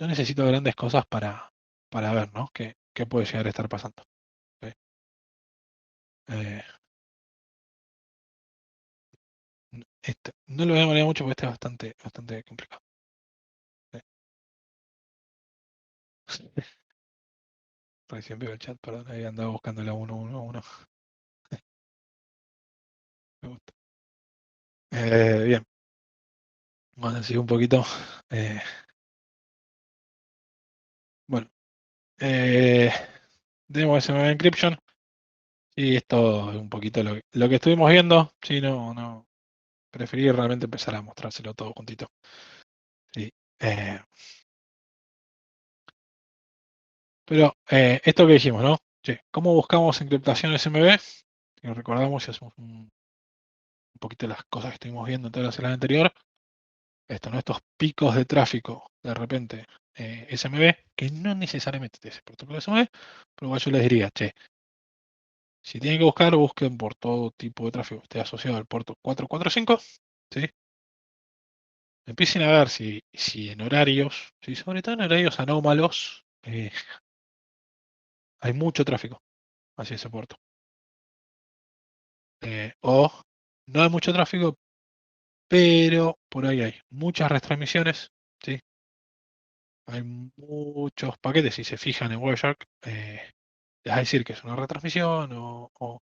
no necesito grandes cosas para ver, ¿no? ¿Qué puede llegar a estar pasando? ¿Sí? Eh, no lo voy a manejar mucho porque este es bastante complicado. ¿Sí? Recién veo el chat, perdón, ahí andaba buscando la 111. Me gusta. Bien, vamos a seguir un poquito. Eh, bueno, eh, tenemos SMB Encryption. Y esto es un poquito lo que estuvimos viendo. Sí, no, preferí realmente empezar a mostrárselo todo juntito. Sí. Eh, pero esto que dijimos, ¿no? Che, ¿cómo buscamos encriptación SMB? Si nos recordamos y hacemos un poquito de las cosas que estuvimos viendo en toda la semana anterior. Esto, ¿no? Estos picos de tráfico, de repente, SMB, que no necesariamente es el protocolo SMB, pero igual yo les diría, che, si tienen que buscar, busquen por todo tipo de tráfico que esté asociado al puerto 445, ¿sí? Empiecen a ver si en horarios, si sobre todo en horarios anómalos, hay mucho tráfico hacia ese puerto. O no hay mucho tráfico, pero por ahí hay muchas retransmisiones, ¿sí? Hay muchos paquetes, si se fijan en Wireshark, es decir que es una retransmisión o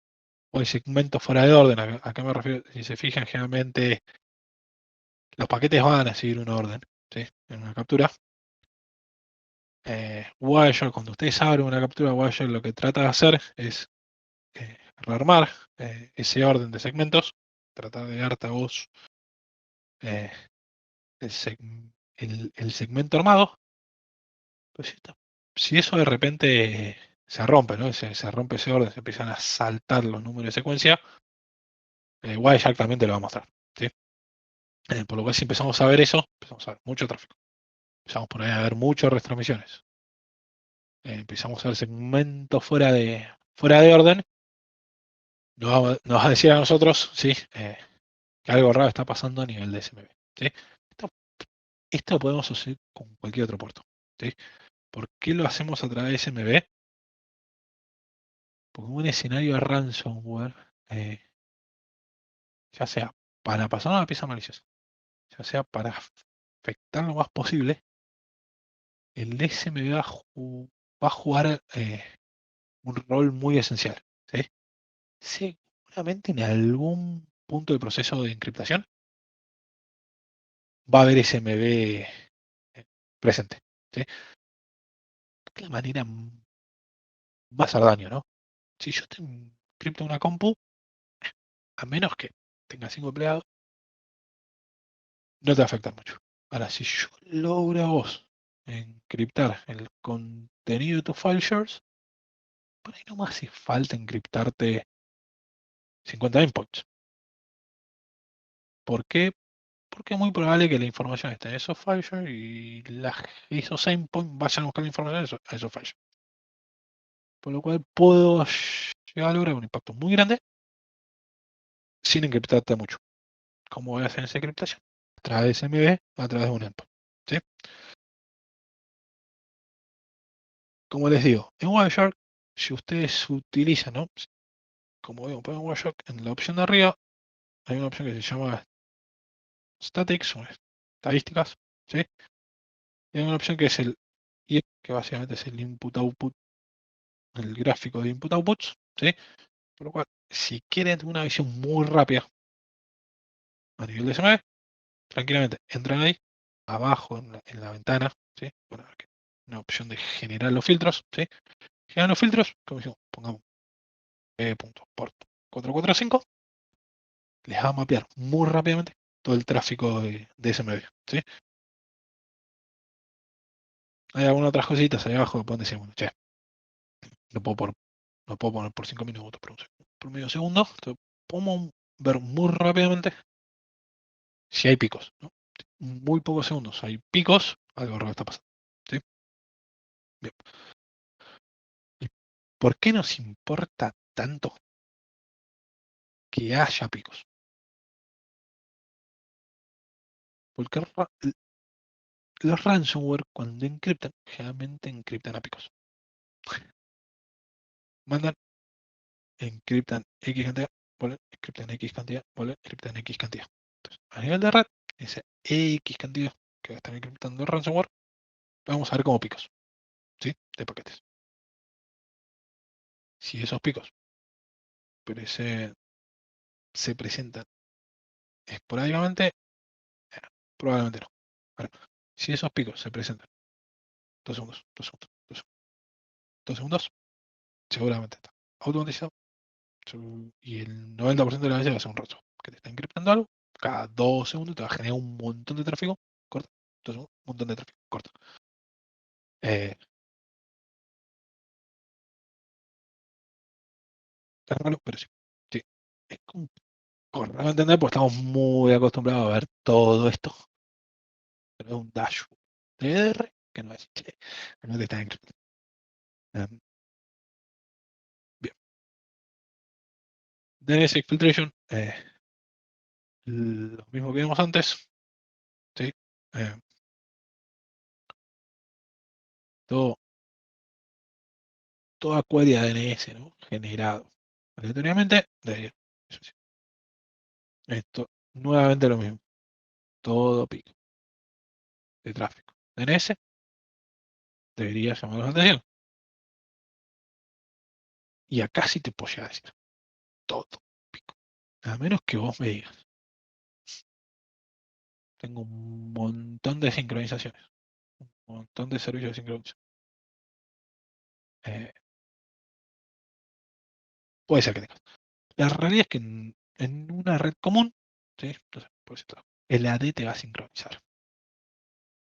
hay segmentos fuera de orden. ¿A qué me refiero? Si se fijan, generalmente los paquetes van a seguir un orden, ¿sí? En una captura. Wireshark, cuando ustedes abren una captura, Wireshark lo que trata de hacer es rearmar ese orden de segmentos, tratar de darte a vos eh, el segmento armado, pues si eso de repente se rompe, ¿no? Se rompe ese orden, se empiezan a saltar los números de secuencia, Wireshark también te lo va a mostrar, ¿sí? Por lo cual, si empezamos a ver eso, empezamos a ver mucho tráfico. Empezamos por ahí a ver muchas retransmisiones. Empezamos a ver segmentos fuera de orden. Nos va a decir a nosotros, ¿sí? Que algo raro está pasando a nivel de SMB. ¿Sí? Esto, esto lo podemos hacer con cualquier otro puerto. ¿Sí? ¿Por qué lo hacemos a través de SMB? Porque un escenario de ransomware, eh, ya sea para pasar una pieza maliciosa, ya sea para afectar lo más posible, el SMB va a jugar un rol muy esencial. ¿Sí? Seguramente en algún punto del proceso de encriptación va a haber SMB presente. ¿Sí? De la manera va a hacer daño, ¿no? Si yo te encripto una compu, a menos que tenga 5 empleados, no te va a afectar mucho. Ahora, si yo logro a vos encriptar el contenido de tus file shares, por ahí nomás hace falta encriptarte 50 endpoints. ¿Por qué? Porque es muy probable que la información esté en esos file shares y esos endpoints vayan a buscar la información a esos file shares. Por lo cual puedo llegar a lograr un impacto muy grande sin encriptarte mucho. ¿Cómo voy a hacer esa encriptación? A través de SMB, a través de un endpoint. ¿Sí? Como les digo, en Wireshark, si ustedes utilizan, ¿no? Como vemos, en Wireshark, en la opción de arriba, hay una opción que se llama Statics, o estadísticas, ¿sí? Y hay una opción que es el IEP, que básicamente es el input-output, el gráfico de input-outputs, ¿sí? Por lo cual, si quieren una visión muy rápida a nivel de SMB, tranquilamente entran ahí, abajo en la ventana, ¿sí? Bueno, una opción de generar los filtros, ¿sí? Generar los filtros, como decimos, pongamos p.port 445, les va a mapear muy rápidamente todo el tráfico de SMB, ¿sí? Hay algunas otras cositas ahí abajo que pueden decir, bueno, che, no puedo poner por 5 minutos, por medio segundo. Entonces, podemos ver muy rápidamente si hay picos, ¿no? Muy pocos segundos hay picos, algo raro está pasando, ¿sí? Bien. ¿Y por qué nos importa tanto que haya picos? Porque los ransomware, cuando encriptan, generalmente encriptan a picos. Mandan, encriptan X cantidad, vuelven, encriptan X cantidad, vuelven, encriptan X cantidad. Entonces, a nivel de red, ese X cantidad que va a estar encriptando el ransomware, lo vamos a ver como picos, ¿sí? De paquetes. Si esos picos se presentan esporádicamente, probablemente no. Ahora, si esos picos se presentan 2 segundos, 2 segundos, 2 segundos, seguramente está automatizado y el 90% de las veces va a ser un ransomware que te está encriptando algo, cada 2 segundos te va a generar un montón de tráfico, corta, 2 segundos, un montón de tráfico, corta. Eh, es raro, pero sí. Sí. Es como raro entender porque estamos muy acostumbrados a ver todo esto, pero es un dashboard de EDR que no es, que no te está encriptando. Bien. DNS Exfiltration, lo mismo que vimos antes, ¿sí? Eh, todo, toda query de DNS, ¿no? Generado aleatoriamente, debería. Eso sí. Esto, nuevamente lo mismo. Todo pico de tráfico. DNS debería llamar la atención. Y acá sí te puedo llegar a decir. Todo pico. A menos que vos me digas. Tengo un montón de sincronizaciones. Un montón de servicios de sincronización. Eh, puede ser que tengas. La realidad es que en una red común, ¿sí? Entonces, puede ser el AD te va a sincronizar.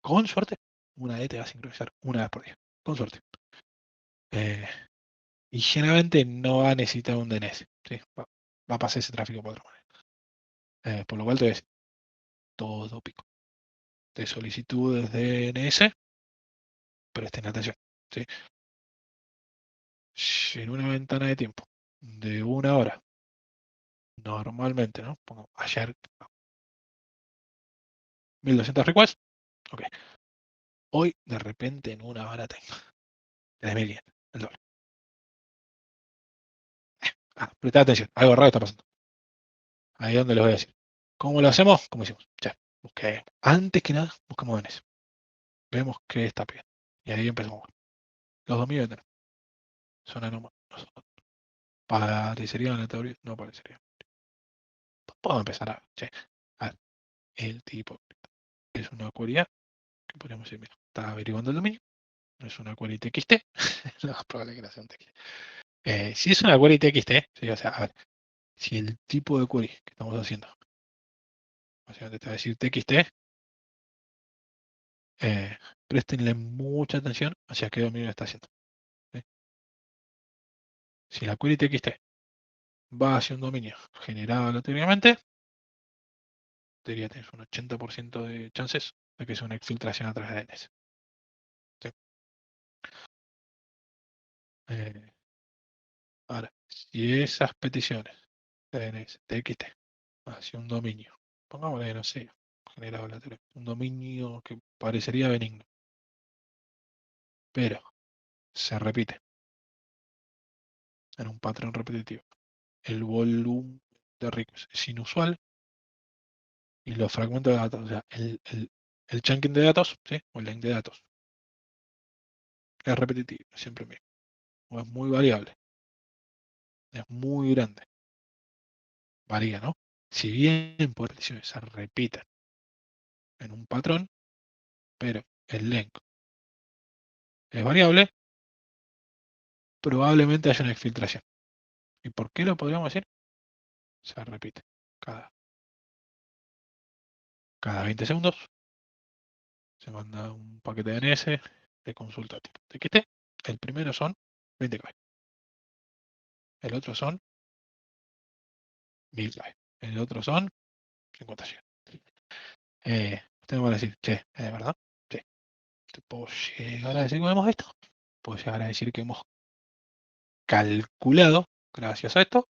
Con suerte, un AD te va a sincronizar una vez por día. Con suerte. Y generalmente no va a necesitar un DNS. ¿Sí? Va a pasar ese tráfico por otra manera. Por lo cual te ves todo pico de solicitudes de DNS, presten atención. ¿Sí? Si en una ventana de tiempo de una hora, normalmente, ¿no? Pongo ayer 1200 requests, ok. Hoy de repente en una hora tengo 3500, el doble. Prestad atención, algo raro está pasando. Ahí es donde les voy a decir. ¿Cómo lo hacemos? Como hicimos. Ya, busqué. Antes que nada, buscamos DNS. Vemos que está bien. Y ahí empezamos. Los dominios de son anómalos. ¿Parecería en la teoría? No parecería. Puedo empezar a, che, a ver, el tipo es una query que podríamos decir, mira, está averiguando el dominio, no es una query TXT, lo más probable que no sea un TXT. Si es una query TXT, sí, o sea, a ver, si el tipo de query que estamos haciendo, básicamente te va a decir TXT, préstenle mucha atención hacia qué dominio está haciendo. ¿Sí? Si la query TXT va hacia un dominio generado aleatoriamente, debería tener un 80% de chances de que sea una exfiltración a través de DNS. ¿Sí? Eh, Ahora, si esas peticiones de DNS, TXT, hacia un dominio, pongámosle, no sé, generado aleatorio, un dominio que parecería benigno, pero se repite en un patrón repetitivo. El volumen de requests es inusual y los fragmentos de datos, o sea, el chunking de datos, ¿sí? O el length de datos, es repetitivo, siempre mismo, o es muy variable, es muy grande, varía, ¿no? Si bien por peticiones se repiten en un patrón, pero el length es variable, probablemente haya una exfiltración. ¿Y por qué lo podríamos decir? Se repite cada 20 segundos, se manda un paquete de DNS de consulta tipo TXT. El primero son 20 KB, el otro son 1000 KB, el otro son 50 GB. Ustedes van a decir, che, ¿es verdad? Sí. ¿Te puedo llegar a decir que hemos visto? Puedo llegar a decir que hemos calculado, gracias a esto,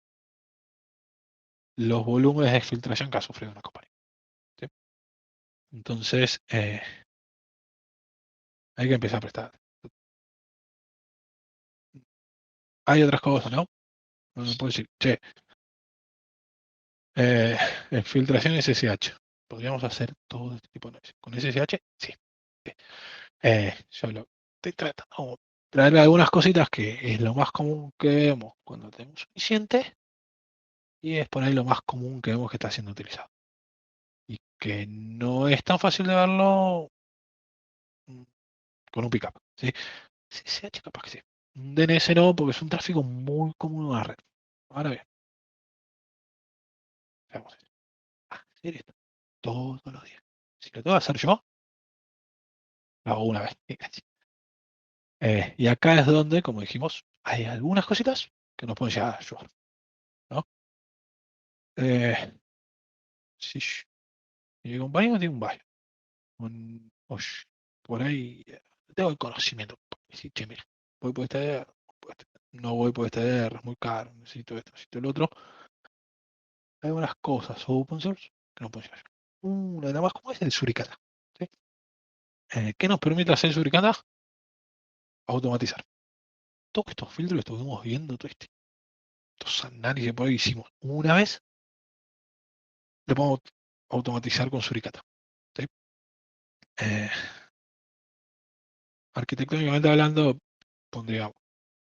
los volúmenes de exfiltración que ha sufrido una compañía. ¿Sí? Entonces, hay que empezar a prestar. Hay otras cosas, ¿no? Uno puede decir, che, exfiltración SSH. ¿Podríamos hacer todo este tipo de análisis con SSH? Sí. Sí. Yo lo estoy tratando de traer algunas cositas que es lo más común que vemos cuando tenemos suficiente y es por ahí lo más común que vemos que está siendo utilizado. Y que no es tan fácil de verlo mm, con un pickup. ¿Sí? SSH capaz que sí. Un DNS no, porque es un tráfico muy común en la red. Ahora bien, vamos a hacer esto todos los días. Si lo tengo que hacer yo, lo hago una vez. Y acá es donde, como dijimos, hay algunas cositas que nos pueden llegar a ayudar, ¿no? Eh, si mi compañero tiene un baño, oye, por ahí tengo el conocimiento. Sí, che, mira, voy por este DR, no voy por este DR, es muy caro, necesito esto, necesito el otro. Hay unas cosas open source que no pueden llegar. Una de las más como es el Suricata. ¿Sí? ¿Qué nos permite hacer el Suricata? Automatizar. Todos estos filtros que estuvimos viendo, todo estos análisis que por ahí hicimos una vez, lo podemos automatizar con Suricata. ¿Sí? Eh, Arquitectónicamente hablando, pondríamos,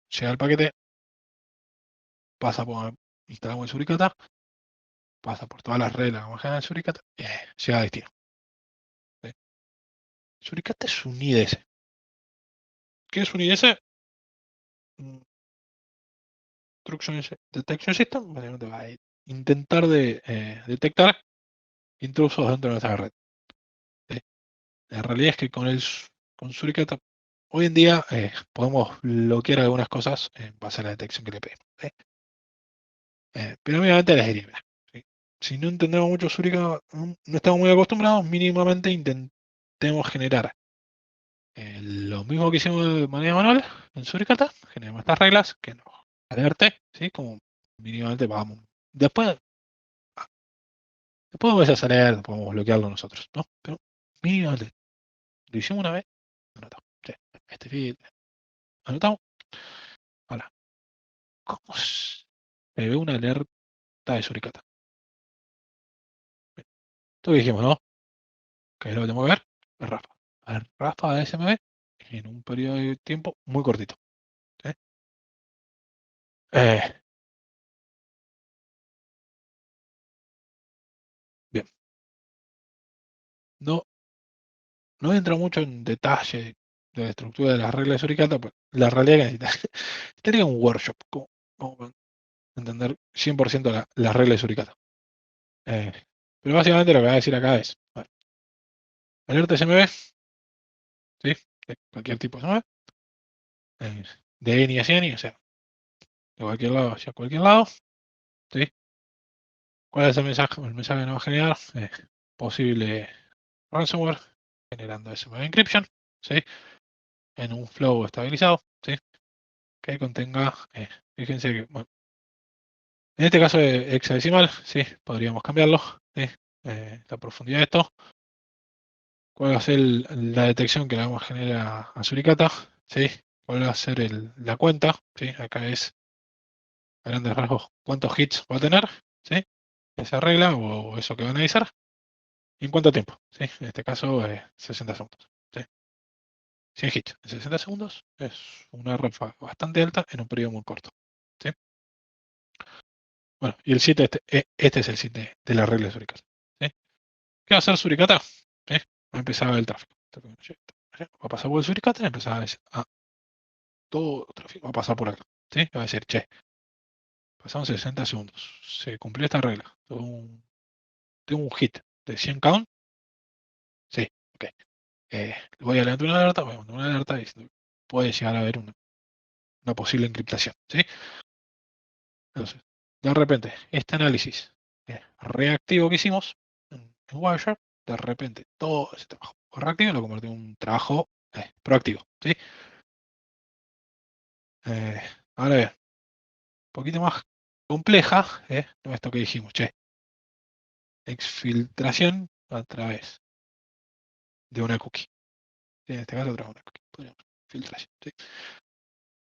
llega el paquete, pasa por, instalamos el Suricata, pasa por todas las reglas que vamos a generar en Suricata, llega a destino. ¿Sí? Suricata es un IDS. ¿Qué es un IDS? Detection System, básicamente va a intentar detectar intrusos dentro de nuestra red. ¿Sí? La realidad es que con Suricata hoy en día podemos bloquear algunas cosas en base a la detección que le pedimos. ¿Sí? Pero obviamente les diría, mira, ¿sí? Si no entendemos mucho Suricata, no estamos muy acostumbrados, mínimamente intentemos generar lo mismo que hicimos de manera manual en Suricata, generamos estas reglas que nos alerte, ¿sí? Como mínimamente vamos. Después, después de esa alerta podemos bloquearlo nosotros, ¿no? Pero mínimamente, lo hicimos una vez, anotamos. Sí, este feed, anotamos. Ahora, ¿cómo se ve una alerta de Suricata? Esto que dijimos, ¿no? Que es lo que tenemos que ver, es Rafa. A ver, Rafa de SMB en un periodo de tiempo muy cortito. ¿Sí? Eh, bien, no, no entro mucho en detalle de la estructura de las reglas de Suricata, pues la realidad es que necesitaría un workshop como para entender 100% las reglas de Suricata. Eh, pero básicamente lo que voy a decir acá es, bueno, alerta SMB, ¿sí? De cualquier tipo de SMB, de N hacia N, o sea, de cualquier lado hacia cualquier lado, ¿sí? ¿Cuál es el mensaje? El mensaje que nos va a generar posible ransomware generando SMB encryption, ¿sí? En un flow estabilizado, ¿sí? Que contenga, fíjense que, bueno, en este caso de hexadecimal, sí, podríamos cambiarlo, ¿sí? La profundidad de esto, cuál va a ser la detección que le vamos a generar a Suricata, ¿sí? Cuál va a ser la cuenta, ¿sí? Acá es a grandes rasgos cuántos hits va a tener, ¿sí? Esa regla o eso que va a analizar, y en cuánto tiempo, ¿sí? En este caso, 60 segundos, ¿sí? 100 hits en 60 segundos es una ráfaga bastante alta en un periodo muy corto, ¿sí? Bueno, y el 7, este es el 7 de la regla de Suricata, ¿sí? ¿Qué va a hacer Suricata? ¿Sí? Va a empezar el tráfico. Va a pasar por el Suricata y empezar a decir, todo el tráfico va a pasar por acá, ¿sí? Va a decir, che, pasamos 60 segundos, se cumplió esta regla, tengo un hit de 100 count, sí, ok. Voy a levantar una alerta, voy a mandar una alerta diciendo que puede llegar a haber una posible encriptación, ¿sí? Entonces, de repente, este análisis reactivo que hicimos en Wireshark, de repente todo ese trabajo reactivo lo convirtió en un trabajo proactivo, ¿sí? Eh, Ahora bien, un poquito más compleja, no esto que dijimos, che, exfiltración a través de una cookie. ¿Sí? En este caso, a través de una cookie. Filtración, ¿sí?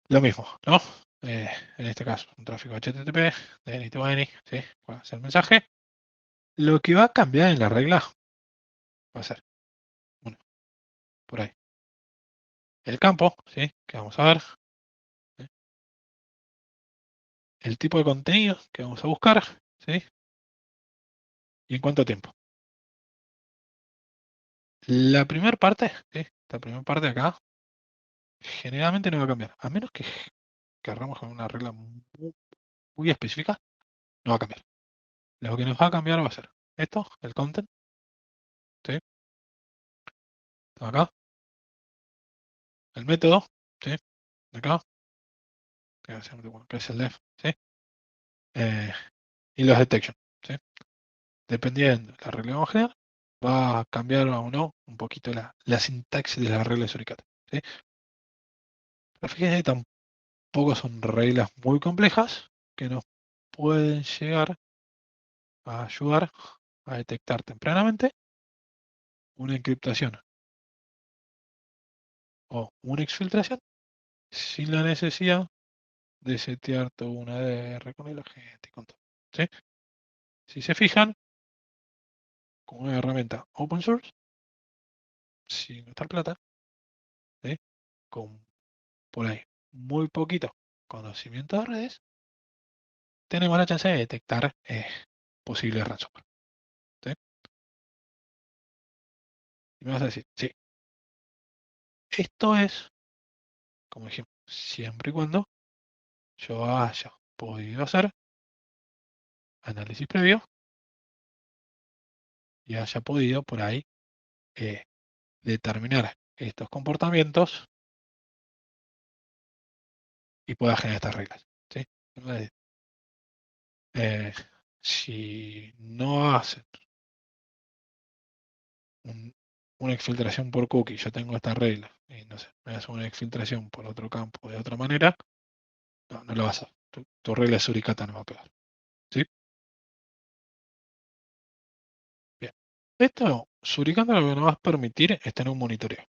Lo mismo, ¿no? En este caso, un tráfico HTTP, de any to any, ¿sí? Va a ser el mensaje. Lo que va a cambiar en la regla va a ser, bueno, por ahí. El campo, ¿sí? Que vamos a ver. ¿Sí? El tipo de contenido que vamos a buscar, ¿sí? Y en cuánto tiempo. La primera parte, ¿sí? La primera parte acá, generalmente no va a cambiar. A menos que querramos con una regla muy específica, no va a cambiar. Lo que nos va a cambiar va a ser esto, el content, ¿sí? Acá, el método, ¿sí? Acá, que es el def, ¿sí? Eh, y los detection, ¿sí? Dependiendo de la regla que vamos a generar, va a cambiar o no un poquito la sintaxis de la regla de Suricata, ¿sí? Pero fíjense, tampoco son reglas muy complejas que nos pueden llegar a ayudar a detectar tempranamente una encriptación o una exfiltración sin la necesidad de setear toda una ADR con el agente y con todo, ¿sí? Si se fijan, con una herramienta open source, sin gastar plata, ¿sí? Con por ahí muy poquito conocimiento de redes, tenemos la chance de detectar posibles ransomware, ¿sí? Y me vas a decir, sí, esto es, como dijimos, siempre y cuando yo haya podido hacer análisis previo y haya podido por ahí determinar estos comportamientos y pueda generar estas reglas. ¿Sí? Entonces, si no hacen una exfiltración por cookie, yo tengo esta regla, y no sé, me hace una exfiltración por otro campo de otra manera, no lo vas a. Tu regla de suricata no va a pegar. ¿Sí? Bien. Esto, suricata lo que nos va a permitir es tener un monitoreo.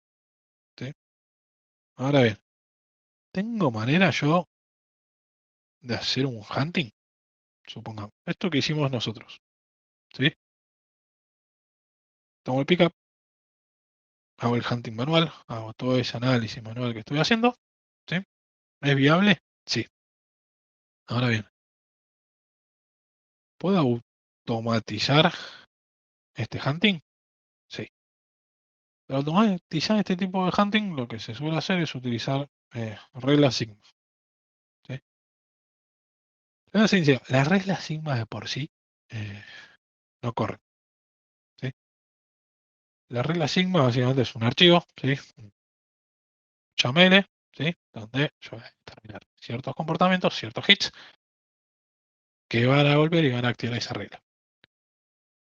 ¿Sí? Ahora bien, ¿tengo manera yo de hacer un hunting? Supongamos. Esto que hicimos nosotros. ¿Sí? Tomo el pickup, hago el hunting manual, hago todo ese análisis manual que estoy haciendo. ¿Sí? ¿Es viable? Sí. Ahora bien, ¿puedo automatizar este hunting? Sí. Para automatizar este tipo de hunting, lo que se suele hacer es utilizar reglas Sigma. ¿Sí? Las reglas Sigma de por sí eh, no corren. ¿Sí? La regla Sigma básicamente es un archivo, ¿sí? Un YAML, ¿sí? Donde yo voy a determinar ciertos comportamientos, ciertos hits, que van a volver y van a activar esa regla.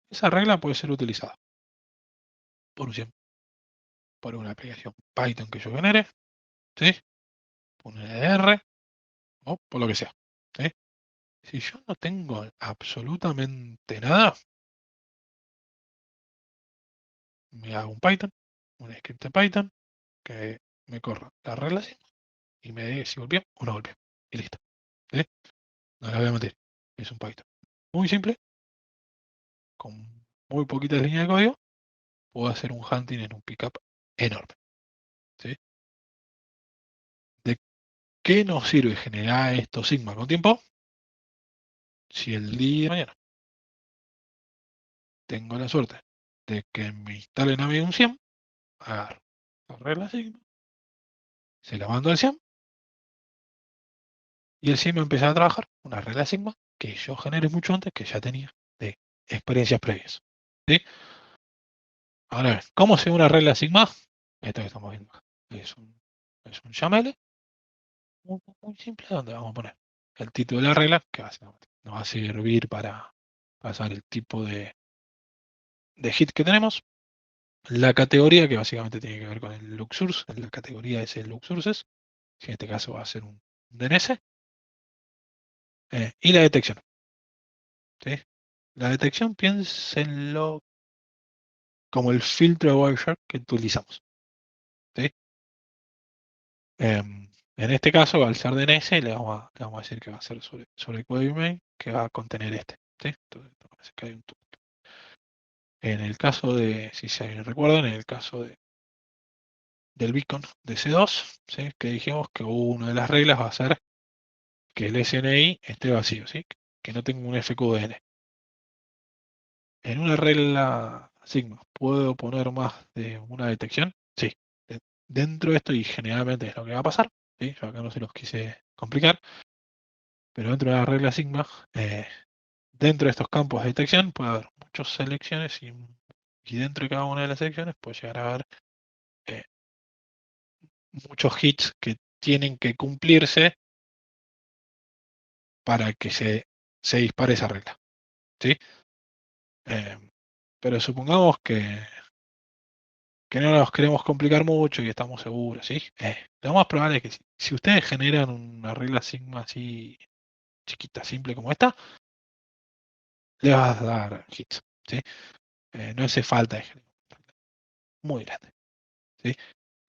Esa regla puede ser utilizada por, por una aplicación Python que yo genere, ¿sí? Por un EDR o por lo que sea. ¿Sí? Si yo no tengo absolutamente nada, me hago un Python, un script de Python que me corra la regla así y me diga si volvió o no volvió. Y listo. ¿Sí? No la voy a meter. Es un Python muy simple, con muy poquitas líneas de código, puedo hacer un hunting en un pickup enorme. ¿Sí? ¿De qué nos sirve generar esto Sigma con tiempo? Si el día de mañana tengo la suerte de que me instalen a mí un SIEM, agarro la regla Sigma, se la mando al SIEM y el SIEM empieza a trabajar una regla Sigma que yo generé mucho antes, que ya tenía de experiencias previas. ¿Sí? Ahora, ¿cómo se ve una regla Sigma? Esto que estamos viendo acá. Es un YAML muy simple donde vamos a poner el título de la regla, que básicamente nos va a servir para pasar el tipo de hit que tenemos. La categoría, que básicamente tiene que ver con el log source, la categoría es el log sources, que en este caso va a ser un DNS, y la detección. ¿Sí? La detección, piénsenlo como el filtro de Wireshark que utilizamos. ¿Sí? En este caso, al ser DNS, le vamos a decir que va a ser sobre el código email que va a contener este. ¿Sí? Entonces, parece que hay un En el caso de, si se recuerdan, en el caso del beacon de C2, ¿sí? Que dijimos que una de las reglas va a ser que el SNI esté vacío, ¿sí? Que no tenga un FQDN. En una regla Sigma, ¿puedo poner más de una detección? Sí. Dentro de esto, y generalmente es lo que va a pasar, ¿sí? Yo acá no se los quise complicar, pero dentro de la regla Sigma, dentro de estos campos de detección puede haber muchas selecciones y dentro de cada una de las selecciones puede llegar a haber eh, muchos hits que tienen que cumplirse para que se dispare esa regla. ¿Sí? Eh, pero supongamos que no nos queremos complicar mucho y estamos seguros, ¿sí? Lo más probable es que si ustedes generan una regla Sigma así chiquita, simple como esta, le vas a dar hits, ¿sí? No hace falta muy grande, ¿sí?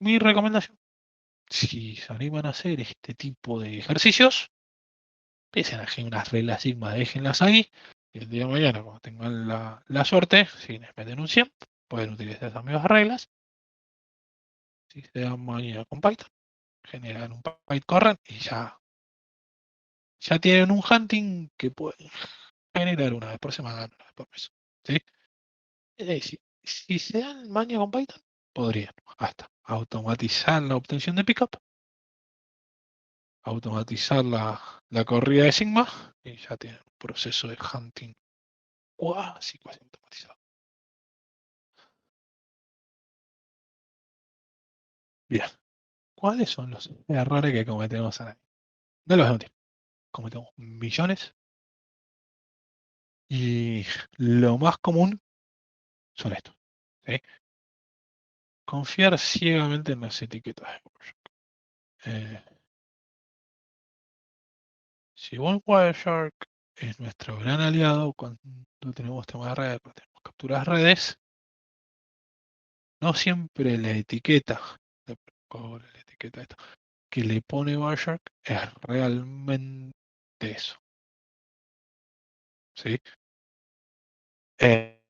Mi recomendación, si se animan a hacer este tipo de ejercicios, empiecen a generar unas reglas Sigma, déjenlas ahí, y el día de mañana, cuando tengan la suerte, si les meten un 100, pueden utilizar esas mismas reglas, si se dan mañana con Python, generan un PyTorrent y ya tienen un hunting que pueden generar una vez por semana, una vez por mes. ¿Sí? Si se dan mañana con Python, podrían hasta automatizar la obtención de pickup, automatizar la corrida de Sigma y ya tienen un proceso de hunting cuasi automatizado. Bien, ¿cuáles son los errores que cometemos ahí? No los mentir, cometemos millones y lo más común son estos. ¿Sí? Confiar ciegamente en las etiquetas de Wireshark. Si Wireshark es nuestro gran aliado cuando tenemos temas de red, cuando tenemos capturas de redes, no siempre la etiqueta, la etiqueta esta, que le pone Wireshark es realmente eso. ¿Sí? Eh,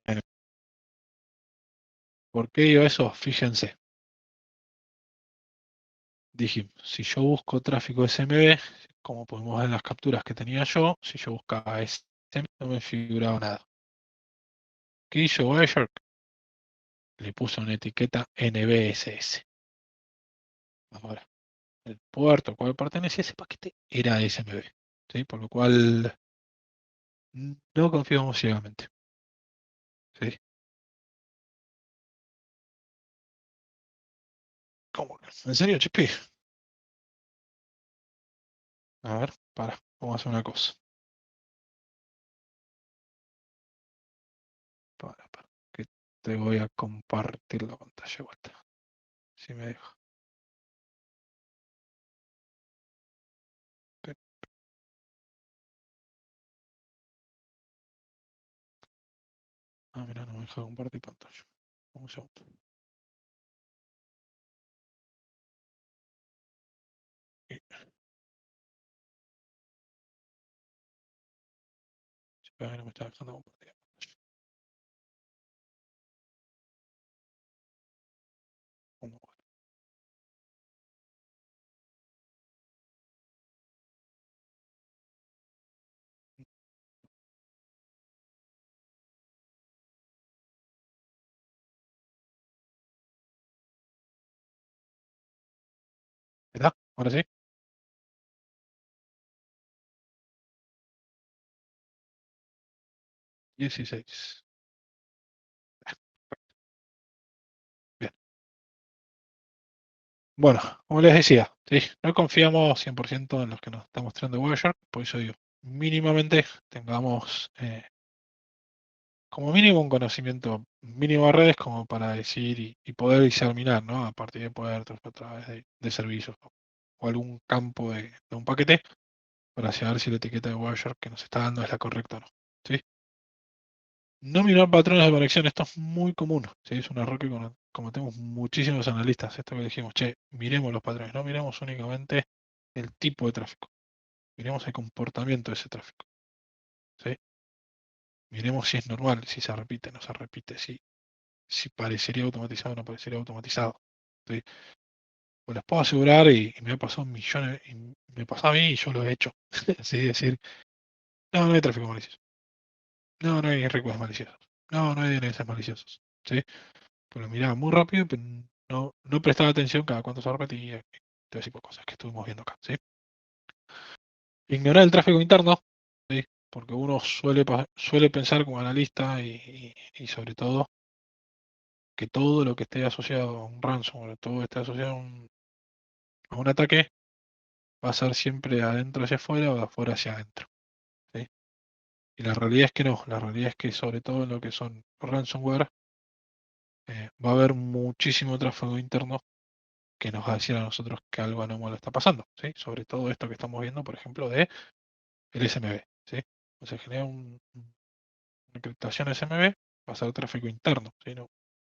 ¿Por qué digo eso? Fíjense. Dije, si yo busco tráfico SMB, como podemos ver en las capturas que tenía yo, si yo buscaba SMB no me figuraba nada. ¿Qué hizo Wireshark? Le puso una etiqueta NBSS. Ahora, el puerto al cual pertenecía ese paquete era SMB. ¿Sí? Por lo cual no confiamos ciegamente. ¿Sí? ¿Cómo? ¿En serio, Chipi? A ver, vamos a hacer una cosa. Que te voy a compartir la pantalla de vuelta. Si me deja. Ah, mira, no me deja compartir pantalla. Un segundo. Y- Espera que no me está dejando compartir pantalla. ¿Cómo? ¿Está? Ahora sí. 16. Bien. Bueno, como les decía, ¿sí? No confiamos 100% en los que nos está mostrando Wireshark, por eso digo, mínimamente tengamos como mínimo un conocimiento mínimo de redes como para decir y poder examinar, ¿no? A partir de puertos, a través de servicios o algún campo de un paquete para saber si la etiqueta de Wireshark que nos está dando es la correcta o no. ¿Sí? No mirar patrones de conexión, esto es muy común, ¿sí? Es un error que cometemos muchísimos analistas. Esto que dijimos, che, miremos los patrones, no miremos únicamente el tipo de tráfico, miremos el comportamiento de ese tráfico. ¿Sí? Miremos si es normal, si se repite, no se repite, si parecería automatizado o no parecería automatizado. ¿Sí? Pues les puedo asegurar, y me ha pasado millones, y me pasó a mí y yo lo he hecho. Así decir, no, no hay tráfico malicioso, no, no hay requests maliciosos, no, no hay DNS maliciosos. ¿Sí? Pues lo miraba muy rápido, pero no prestaba atención cada cuánto se repetía, todo ese tipo de cosas que estuvimos viendo acá, ¿sí? Ignorar el tráfico interno, ¿sí? Porque uno suele pensar como analista y sobre todo que todo lo que esté asociado a un ransomware, todo esté asociado a un ataque, va a ser siempre de adentro hacia afuera o de afuera hacia adentro, ¿sí? Y la realidad es que no, la realidad es que sobre todo en lo que son ransomware, va a haber muchísimo tráfico interno que nos va a decir a nosotros que algo anómalo está pasando, ¿sí? Sobre todo esto que estamos viendo, por ejemplo, de el SMB, ¿sí? O sea, genera una encriptación SMB, va a ser tráfico interno, ¿sí? No,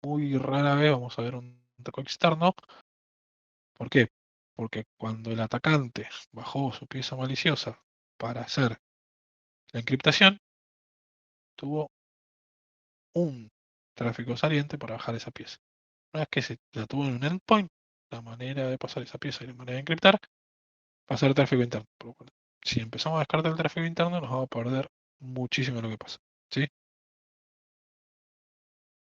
muy rara vez vamos a ver un tráfico externo. ¿Por qué? Porque cuando el atacante bajó su pieza maliciosa para hacer la encriptación, tuvo un tráfico saliente para bajar esa pieza. Una vez que se la tuvo en un endpoint, la manera de pasar esa pieza y la manera de encriptar, pasar tráfico interno. Por lo cual, si empezamos a descartar el tráfico interno, nos vamos a perder muchísimo lo que pasa. ¿Sí?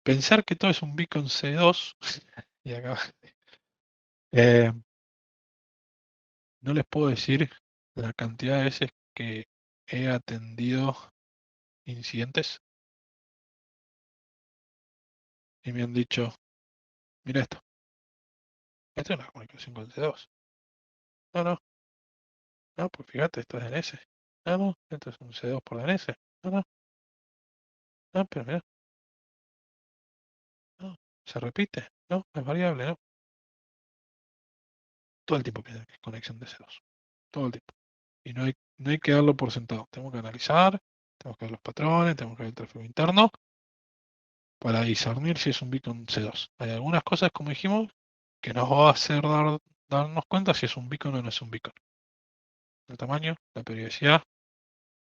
Pensar que todo es un beacon C2, y acá eh, no les puedo decir la cantidad de veces que he atendido incidentes y me han dicho, mira esto, Esto es una comunicación con C2. No, no, no, pues fíjate, esto es DNS. No, no, esto es un C2 por DNS. No, no, no, pero mira, no, se repite, no, es variable, no. Todo el tiempo piensa que es conexión de C2. Todo el tiempo. Y no hay que darlo por sentado. Tenemos que analizar, tenemos que ver los patrones, tenemos que ver el tráfico interno para discernir si es un beacon C2. Hay algunas cosas, como dijimos, que nos va a hacer darnos cuenta si es un beacon o no es un beacon. El tamaño, la periodicidad,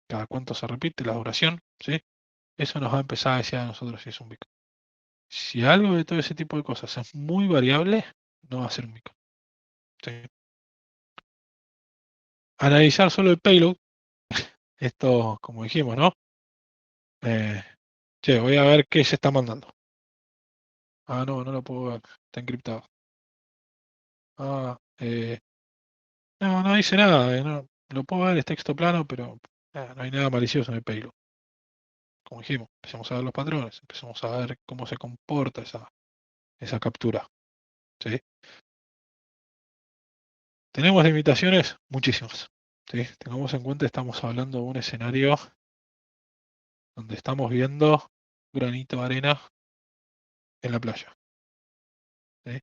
cada cuánto se repite, la duración, ¿sí? Eso nos va a empezar a decir a nosotros si es un beacon. Si algo de todo ese tipo de cosas es muy variable, no va a ser un beacon. ¿Sí? Analizar solo el payload, esto como dijimos, ¿no? Eh, Che, voy a ver qué se está mandando. Ah, no, no lo puedo ver, está encriptado. Ah, no, no dice nada, no, lo puedo ver, es texto plano, pero no hay nada malicioso en el payload. Como dijimos, empezamos a ver los patrones, empezamos a ver cómo se comporta esa captura. ¿Sí? Tenemos limitaciones muchísimas. ¿Sí? Tengamos en cuenta, estamos hablando de un escenario donde estamos viendo granito de arena en la playa. ¿Sí?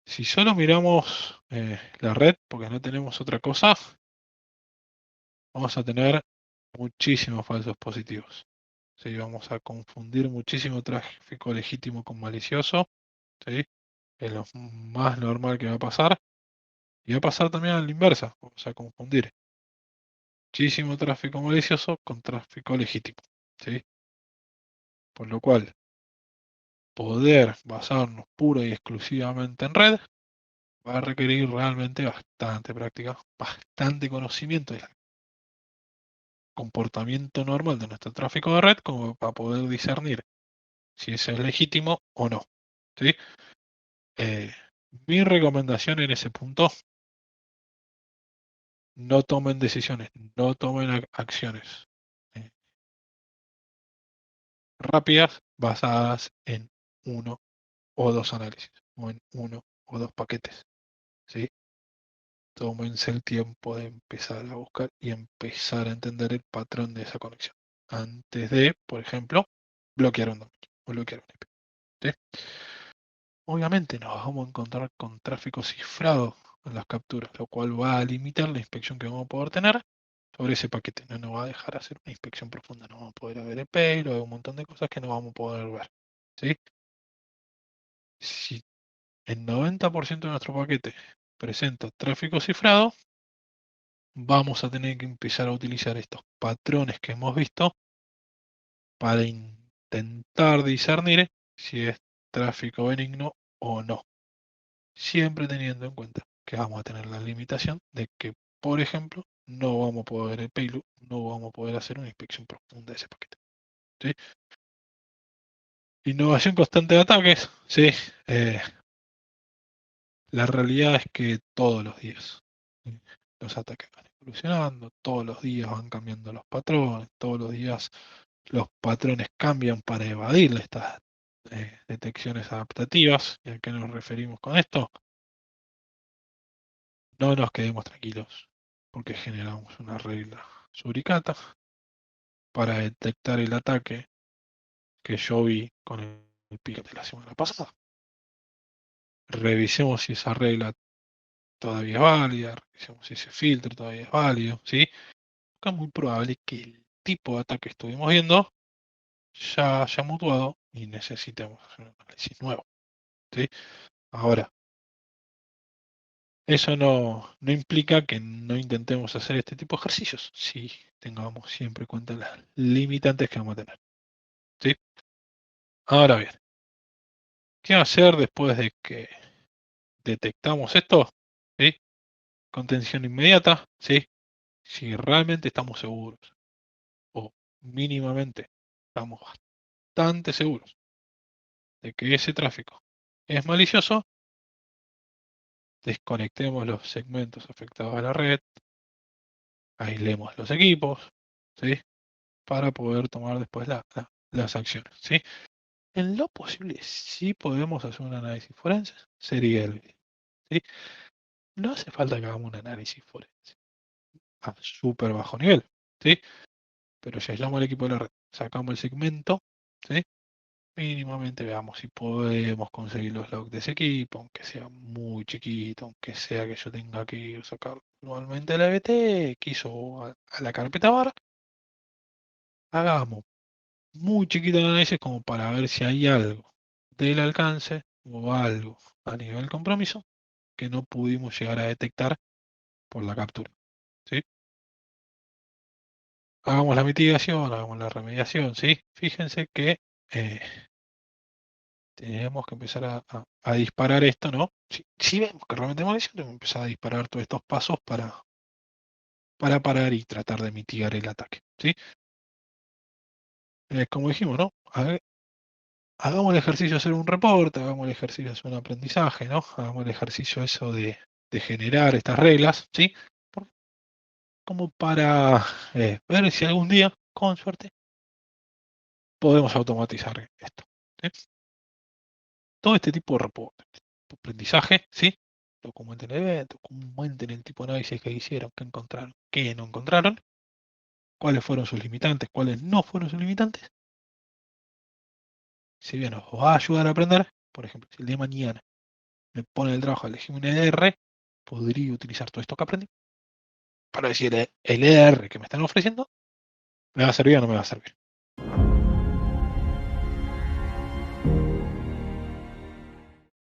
Si solo miramos la red, porque no tenemos otra cosa, vamos a tener muchísimos falsos positivos. ¿Sí? Vamos a confundir muchísimo tráfico legítimo con malicioso. ¿Sí? Es lo más normal que va a pasar. Y va a pasar también a la inversa. Vamos a confundir muchísimo tráfico malicioso con tráfico legítimo. ¿Sí? Por lo cual, poder basarnos pura y exclusivamente en red va a requerir realmente bastante práctica, bastante conocimiento del comportamiento normal de nuestro tráfico de red como para poder discernir si eso es legítimo o no. ¿Sí? Eh, Mi recomendación en ese punto, no tomen decisiones, no tomen acciones rápidas basadas en uno o dos análisis o en uno o dos paquetes. ¿Sí? Tómense el tiempo de empezar a buscar y empezar a entender el patrón de esa conexión antes de, por ejemplo, bloquear un dominio o bloquear un IP. ¿Sí? Obviamente nos vamos a encontrar con tráfico cifrado en las capturas, lo cual va a limitar la inspección que vamos a poder tener sobre ese paquete. No nos va a dejar hacer una inspección profunda, no vamos a poder ver el payload, hay un montón de cosas que no vamos a poder ver. ¿Sí? Si el 90% de nuestro paquete presenta tráfico cifrado, vamos a tener que empezar a utilizar estos patrones que hemos visto para intentar discernir si es tráfico benigno o no. Siempre teniendo en cuenta que vamos a tener la limitación de que, por ejemplo, no vamos a poder ver el payload, no vamos a poder hacer una inspección profunda de ese paquete. ¿Sí? Innovación constante de ataques, sí. eh, la realidad es que todos los días los ataques van evolucionando, todos los días van cambiando los patrones, todos los días los patrones cambian para evadir estas detecciones adaptativas. ¿Y a qué nos referimos con esto? No nos quedemos tranquilos, porque generamos una regla suricata para detectar el ataque que yo vi con el pico de la semana pasada. Revisemos si esa regla todavía es válida, revisemos si ese filtro todavía es válido, ¿sí? Porque es muy probable que el tipo de ataque que estuvimos viendo ya haya mutuado y necesitemos hacer un análisis nuevo, ¿sí? Ahora, eso no implica que no intentemos hacer este tipo de ejercicios, si tengamos siempre en cuenta las limitantes que vamos a tener, ¿sí? Ahora bien, ¿qué hacer después de que detectamos esto? ¿Sí? Contención inmediata, ¿sí? Si realmente estamos seguros o mínimamente estamos bastante seguros de que ese tráfico es malicioso, desconectemos los segmentos afectados a la red, aislemos los equipos, ¿sí? Para poder tomar después las acciones, ¿sí? En lo posible, sí podemos hacer un análisis forense, sería el video. ¿Sí? No hace falta que hagamos un análisis forense a súper bajo nivel, ¿sí? Pero si aislamos el equipo de la red, sacamos el segmento, ¿sí? Mínimamente veamos si podemos conseguir los logs de ese equipo, aunque sea muy chiquito, aunque sea que yo tenga que ir a sacar nuevamente la EBT, quiso a la carpeta bar, hagamos muy chiquito el análisis como para ver si hay algo del alcance o algo a nivel compromiso que no pudimos llegar a detectar por la captura. ¿Sí? Hagamos la mitigación, hagamos la remediación, ¿sí? Fíjense que eh, tenemos que empezar a disparar esto, ¿no? Si vemos que realmente tenemos lesión, tenemos que empezar a disparar todos estos pasos para parar y tratar de mitigar el ataque, ¿sí? Como dijimos, ¿no? Hagamos el ejercicio de hacer un reporte, hagamos el ejercicio de hacer un aprendizaje, ¿no? Hagamos el ejercicio eso de generar estas reglas, ¿sí? Por- Como para ver si algún día, con suerte, podemos automatizar esto. ¿Sí? Todo este tipo de reportes, aprendizaje, ¿sí? Documenten el evento, documenten el tipo de análisis que hicieron, qué encontraron, qué no encontraron, cuáles fueron sus limitantes, cuáles no fueron sus limitantes. Si bien nos va a ayudar a aprender, por ejemplo, si el día de mañana me pone el trabajo de elegir un EDR, podría utilizar todo esto que aprendí para decir el EDR que me están ofreciendo, ¿me va a servir o no me va a servir?